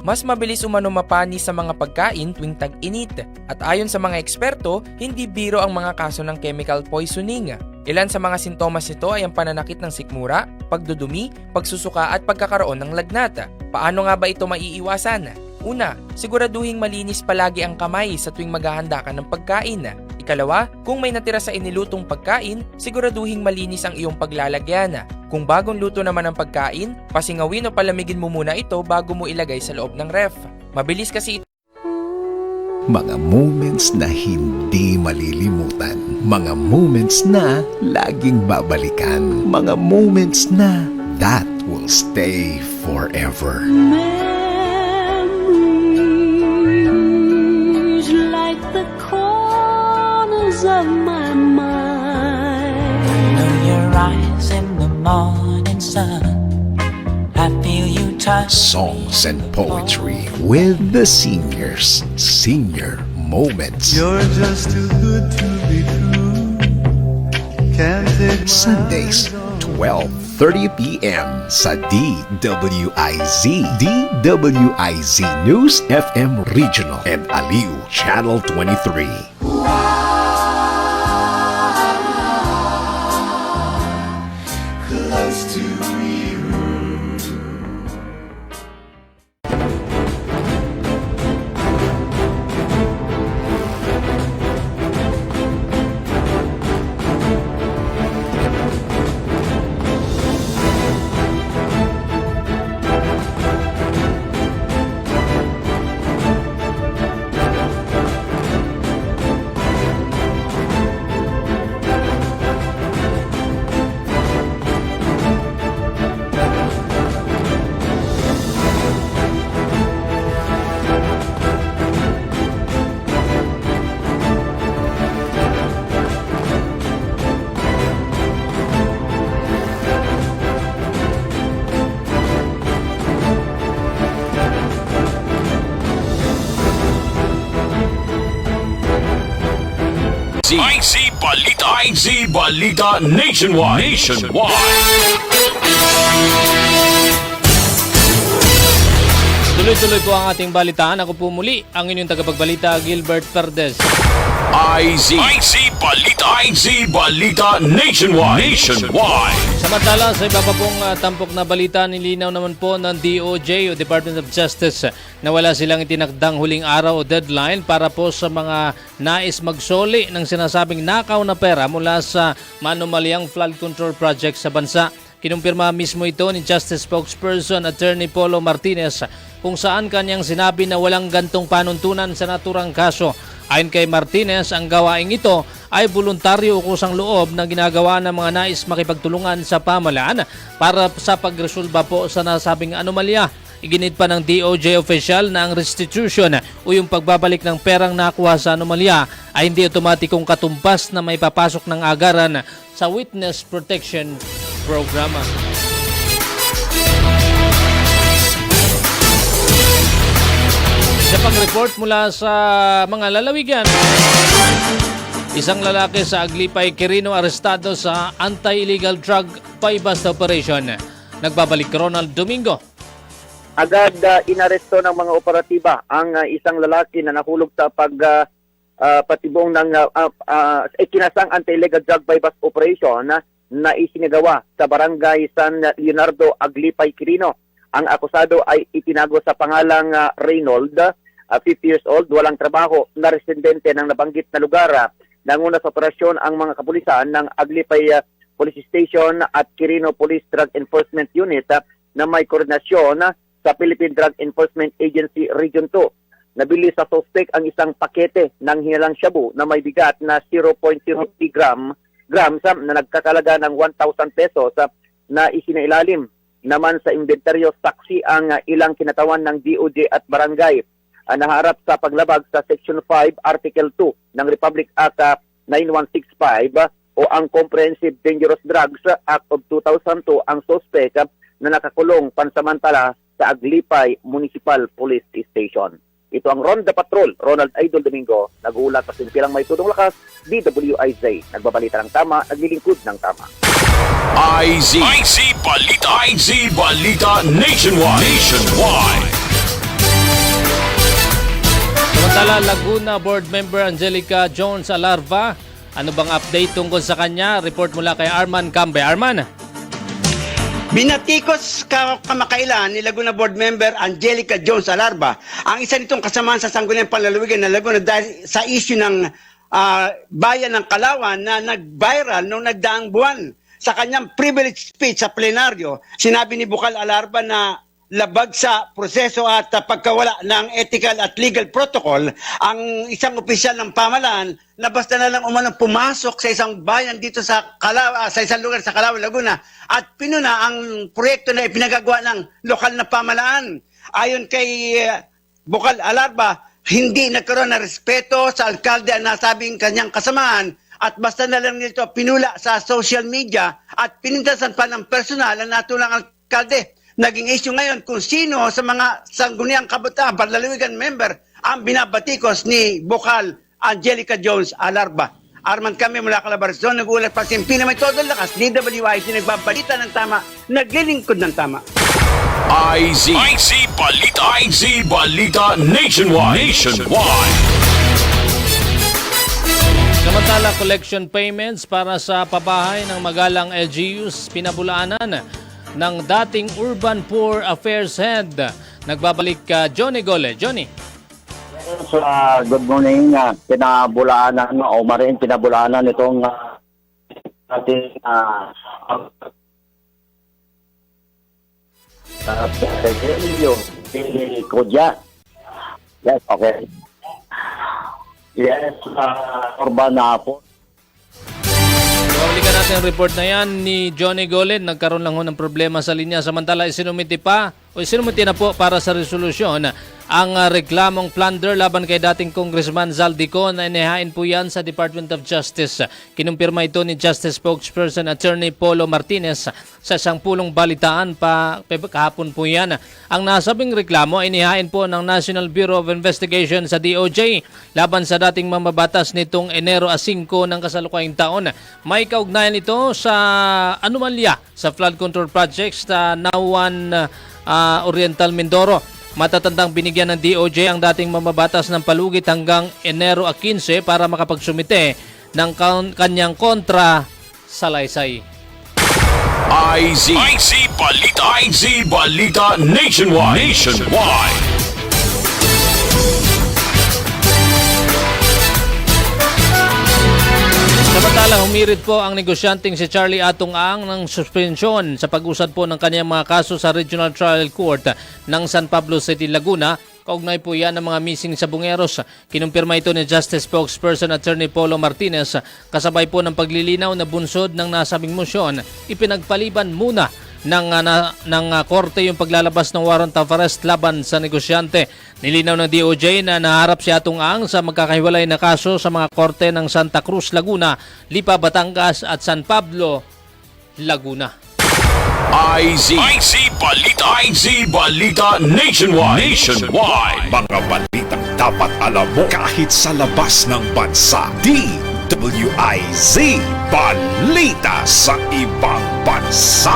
Mas mabilis umano mapani sa mga pagkain tuwing tag-init. At ayon sa mga eksperto, hindi biro ang mga kaso ng chemical poisoning. Ilan sa mga sintomas nito ay ang pananakit ng sikmura, pagdudumi, pagsusuka at pagkakaroon ng lagnat. Paano nga ba ito maiiwasan? Una, siguraduhing malinis palagi ang kamay sa tuwing maghahanda ka ng pagkain. Ikalawa, kung may natira sa inilutong pagkain, siguraduhing malinis ang iyong paglalagyan. Kung bagong luto naman ang pagkain, pasingawin o palamigin mo muna ito bago mo ilagay sa loob ng ref. Mabilis kasi ito. Mga moments na hindi malilimutan. Mga moments na laging babalikan. Mga moments na that will stay forever. Memories like the corners of my mind. Know your eyes in the morning sun. I feel you touch. Songs and poetry with the seniors. Senior Moments. You're just too good to be true. Can't take Sundays, 12:30 p.m. sa DWIZ. DWIZ News FM Regional and Aliw Channel 23. close to you. IZ Balita Nationwide. Tuloy-tuloy po ang ating balitaan. Ako po muli ang inyong tagapagbalita, Gilbert Perdes. IZ Balita Nationwide. Samantala, sa iba pa pong tampok na balita, nilinaw naman po ng DOJ o Department of Justice na wala silang itinakdang huling araw o deadline para po sa mga nais magsoli ng sinasabing nakaw na pera mula sa manumalyang flood control project sa bansa. Kinumpirma mismo ito ni Justice Spokesperson Attorney Polo Martinez kung saan kanyang sinabi na walang gantong panuntunan sa naturang kaso. Ayon kay Martinez, ang gawaing ito ay voluntaryo o kusang loob na ginagawa ng mga nais makipagtulungan sa pamahalaan para sa pagresolba po sa nasabing anomalya. Iginit pa ng DOJ official na ang restitution o yung pagbabalik ng perang nakuha sa anomalya ay hindi otomatikong katumpas na may papasok ng agaran sa Witness Protection Program. Sa pag-report mula sa mga lalawigan, isang lalaki sa Aglipay, Quirino arestado sa anti-illegal drug buy-bust operation. Nagbabalik Ronald Domingo. Agad inaresto ng mga operatiba ang isang lalaki na nahulog sa patibong ng kinasang anti-illegal drug buy-bust operation na isinagawa sa barangay San Leonardo, Aglipay, Quirino. Ang akusado ay itinago sa pangalang Reynold, 50 years old, walang trabaho, na residente ng nabanggit na lugar. Nanguna sa operasyon ang mga kapulisan ng Aglipay Police Station at Quirino Police Drug Enforcement Unit na may koordinasyon sa Philippine Drug Enforcement Agency Region 2. Nabili sa suspect ang isang pakete ng hinalang shabu na may bigat na 0.03 grams na nagkakalaga ng 1,000 pesos na isinailalim naman sa inventaryo. Saksi ang ilang kinatawan ng DOJ at barangay. Naharap sa paglabag sa Section 5, Article 2 ng Republic Act 9165 o ang Comprehensive Dangerous Drugs Act of 2002 ang suspect na nakakulong pansamantala sa Aglipay Municipal Police Station. Ito ang Ronda Patrol, Ronald Idol Domingo, nag-uulat sa simpilang may tudong lakas, DWIZ, nagbabalita ng tama, naglilingkod ng tama. IZ Balita Nationwide. Samantala, Laguna Board Member Angelica Jones Alarva, ano bang update tungkol sa kanya? Report mula kay Arman Cambe. Arman? Binatikos kamakailan ni Laguna Board Member Angelica Jones Alarba ang isa nitong kasamaan sa Sangguniang Panlalawigan ng Laguna dahil sa issue ng bayan ng Kalawan na nag-viral noong nagdaang buwan. Sa kanyang privilege speech sa plenaryo, sinabi ni Bukal Alarba na labag sa proseso at pagkawala ng ethical at legal protocol ang isang opisyal ng pamahalaan na basta na lang umanong pumasok sa isang bayan dito sa sa isang lugar sa Kalawan, Laguna at pinuna ang proyekto na ipinagagawa ng lokal na pamahalaan. Ayon kay Bukal Alarba, hindi nagkaroon ng respeto sa alkalde ang nasabing kanyang kasamaan at basta na lang nito pinula sa social media at pinintasan pa ng personal ang natulang alkalde. Naging issue ngayon kung sino sa mga sangguniang kabataan, panlalawigan member ang binabatikos ni Bukal Angelica Jones Alarba. Arman kami mula Calabarzon, nag-uulat pa simpi na may todo lakas, DWIZ nagbabalita ng tama, naglilingkod ng tama. IZ Balita Nationwide. Samantala, collection payments para sa pabahay ng magalang LGUs pinabulaanan ng dating Urban Poor Affairs Head. Nagbabalik Johnny Gole. Johnny. Good morning. Pinabulaanan o marin pinabulaanan itong ating Kodya. Yes, okay. Yes, Urban po. Balikan natin ang report na yan ni Johnny Goled. Nagkaroon lang ho ng problema sa linya. Samantala, isinumiti na po para sa resolusyon ang reklamong plunder laban kay dating Congressman Zaldico na inihain po yan sa Department of Justice. Kinumpirma ito ni Justice Spokesperson Attorney Polo Martinez sa isang pulong balitaan kahapon po yan. Ang nasabing reklamo ay inihain po ng National Bureau of Investigation sa DOJ laban sa dating mamabatas nitong Enero 5 ng kasalukuyang taon. May kaugnayan ito sa anomalya sa flood control projects sa Nauan Oriental Mindoro. Matatandang binigyan ng DOJ ang dating mamabatas ng palugit hanggang Enero 15 para makapagsumite ng kanyang kontra salaysay. IZ Balita Nationwide. Samantala, humirit po ang negosyanteng si Charlie Atong Ang ng suspensyon sa pag-usad po ng kanyang mga kaso sa Regional Trial Court ng San Pablo City, Laguna. Kaugnay po yan ng mga missing sa Bungeros. Kinumpirma ito ni Justice Spokesperson Attorney Polo Martinez. Kasabay po ng paglilinaw na bunsod ng nasabing motion, ipinagpaliban muna ng korte yung paglalabas ng warrant of arrest laban sa negosyante. Nilinaw ng DOJ na naharap si Atong Ang sa magkakahiwalay na kaso sa mga korte ng Santa Cruz, Laguna, Lipa, Batangas at San Pablo, Laguna. IZ Balita Nationwide. Mga balitang dapat alam mo kahit sa labas ng bansa. DWIZ Balita sa ibang bansa.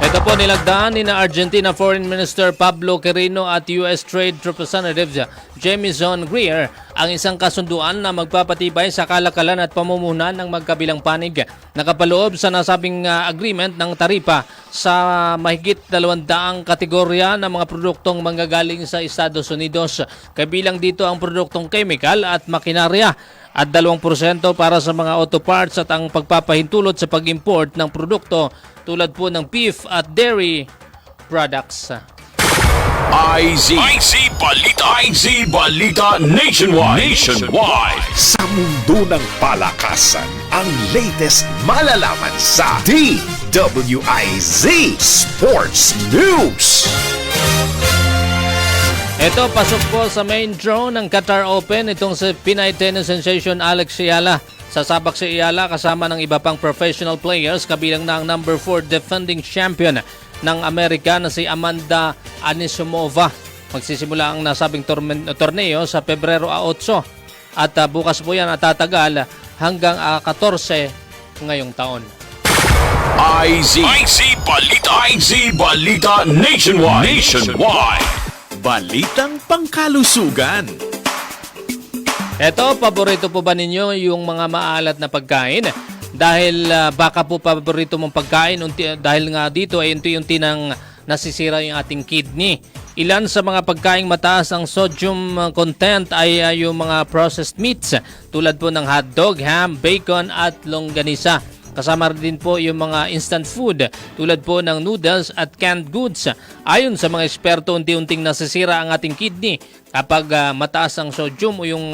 Ito Ito po nilagdaan ni na Argentina Foreign Minister Pablo Quirino at US Trade Representative Jamieson Greer ang isang kasunduan na magpapatibay sa kalakalan at pamumuhunan ng magkabilang panig. Nakapaloob sa nasabing agreement ng taripa sa mahigit 200 kategorya ng mga produktong manggagaling sa Estados Unidos. Kabilang dito ang produktong chemical at makinarya at 2% para sa mga auto parts at ang pagpapahintulot sa pag-import ng produkto tulad po ng beef at dairy products. IZ Balita Nationwide. Sa mundo ng palakasan, ang latest malalaman sa DWIZ Sports News. Ito, pasok po sa main draw ng Qatar Open itong si Pinay tennis sensation Alex Ayala. Sasabak si Ayala kasama ng iba pang professional players, kabilang na ang number 4 defending champion ng Amerika na si Amanda Anisimova. Magsisimula ang nasabing torneo sa Pebrero 8 at bukas po yan at tatagal hanggang 14 ngayong taon. IZ Balita Nationwide. Balitang pangkalusugan. Eto, paborito po ba ninyo yung mga maalat na pagkain? Dahil baka po paborito mong pagkain dahil nga dito ay unti-unti nang nasisira yung ating kidney. Ilan sa mga pagkaing mataas ang sodium content ay yung mga processed meats tulad po ng hotdog, ham, bacon at longganisa. Kasama din po yung mga instant food tulad po ng noodles at canned goods. Ayon sa mga eksperto, unti-unting nasisira ang ating kidney kapag mataas ang sodium o yung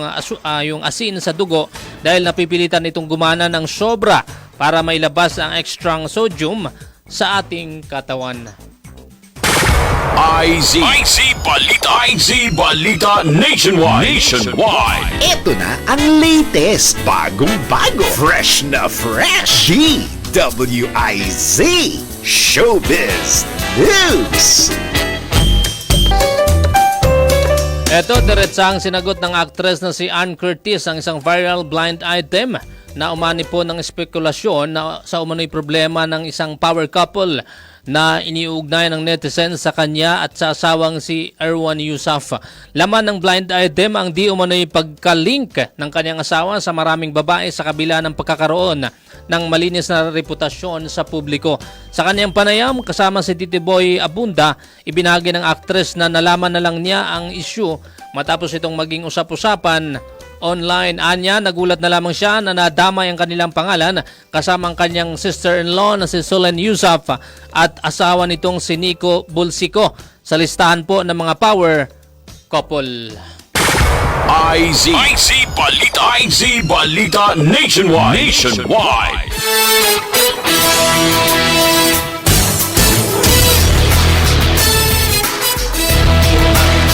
asin sa dugo dahil napipilitan itong gumana ng sobra para mailabas ang extrang sodium sa ating katawan. IZ Balita Nationwide. Ito na ang latest, bagong-bago, fresh na fresh. DWIZ Showbiz News. Ito, diretsang sinagot ng actress na si Ann Curtis ang isang viral blind item na umani po ng spekulasyon na sa umano'y problema ng isang power couple na iniuugnay ng netizens sa kanya at sa asawang si Erwan Yusuf. Laman ng blind item ang di umano'y pagkalink ng kanyang asawa sa maraming babae sa kabila ng pagkakaroon ng malinis na reputasyon sa publiko. Sa kanyang panayam kasama si Titi Boy Abunda, ibinahagi ng actress na nalaman na lang niya ang issue matapos itong maging usap-usapan online. Anya, nagulat na lamang siya na nadamay ang kanilang pangalan kasama ang kanyang sister-in-law na si Solen Yusuf at asawa nitong si Nico Bulsico sa listahan po ng mga power couple. IZ Balita Nationwide.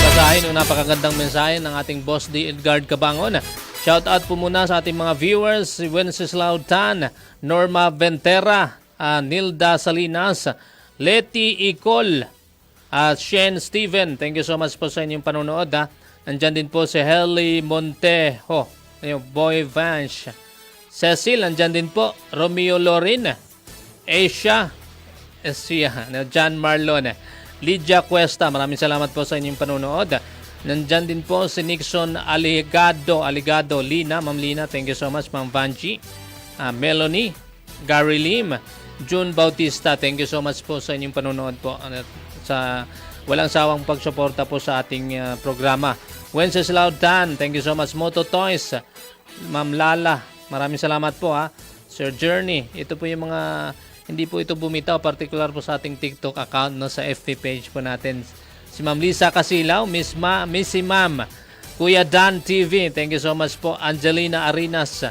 Basahin yung napakagandang mensahe ng ating boss D. Edgard Cabangon. Shout out po muna sa ating mga viewers, si Wenceslao Tan, Norma Ventera, Nilda Salinas, Leti Icol, Shane Steven. Thank you so much po sa inyong panonood. Nandyan din po si Heli Montejo, Boy Vance, Cecil, nandyan din po, Romeo Lorin, Asia, John Marlon, Lydia Cuesta, maraming salamat po sa inyong panonood. Nandyan din po si Nixon Aligado, Lina, Ma'am Lina, thank you so much, Ma'am Vanchi, Melanie, Gary Lim, June Bautista, thank you so much po sa inyong panonood po sa walang sawang pagsuporta po sa ating programa. Wenceslao Dan, thank you so much. Moto Toys, Ma'am Lala, maraming salamat po Sir Journey, ito po yung mga hindi po ito bumitaw, particular po sa ating TikTok account, sa FB page po natin. Si Ma'am Lisa Casilaw, Missy Ma'am, Kuya Dan TV, thank you so much po. Angelina Arinas,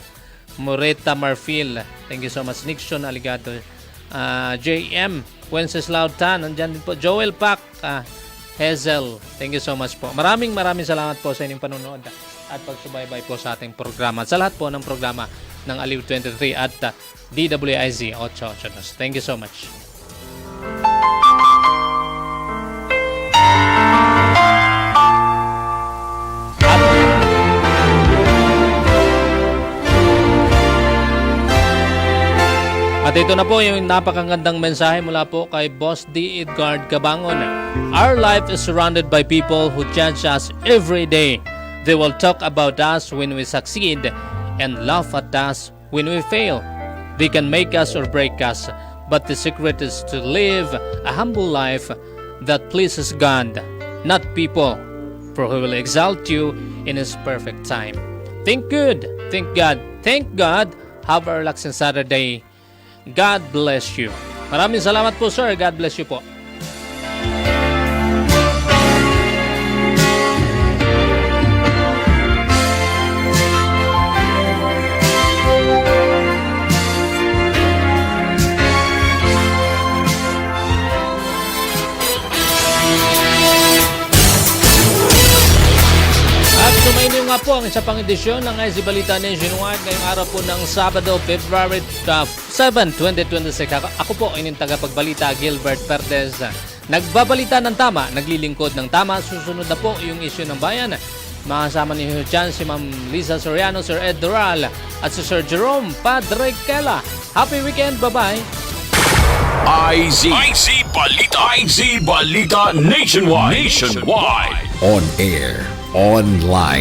Moreta Marfil, thank you so much. Nixon Aligado, JM, Wenceslao Tan, nandyan din po. Joel Pak, Hazel, thank you so much po. Maraming salamat po sa inyong panonood at pagsubaybay po sa ating programa. Sa lahat po ng programa ng Aliw 23 at DWIZ 882. Thank you so much. At At ito na po yung napakagandang mensahe mula po kay Boss D. Edgard Cabangon. Our life is surrounded by people who judge us every day. They will talk about us when we succeed and laugh at us when we fail. They can make us or break us, but the secret is to live a humble life that pleases God, not people, for He will exalt you in His perfect time. Think good, think God, thank God. Have a relaxing Saturday. God bless you. Maraming salamat po, sir. God bless you po. Sumainyo nga po ang isa pang edisyon ng IZ Balita Nationwide ngayong araw po ng Sabado, February 7, 2026. Ako po ay tagapagbalita Gilbert Perez. Nagbabalita ng tama, naglilingkod ng tama. Susunod na po yung isyu ng bayan. Makasama niyo dyan si Ma'am Lisa Soriano, Sir Ed Doral at si Sir Jerome Padre Kela. Happy weekend, bye-bye! IZ Balita Nationwide. On air, online.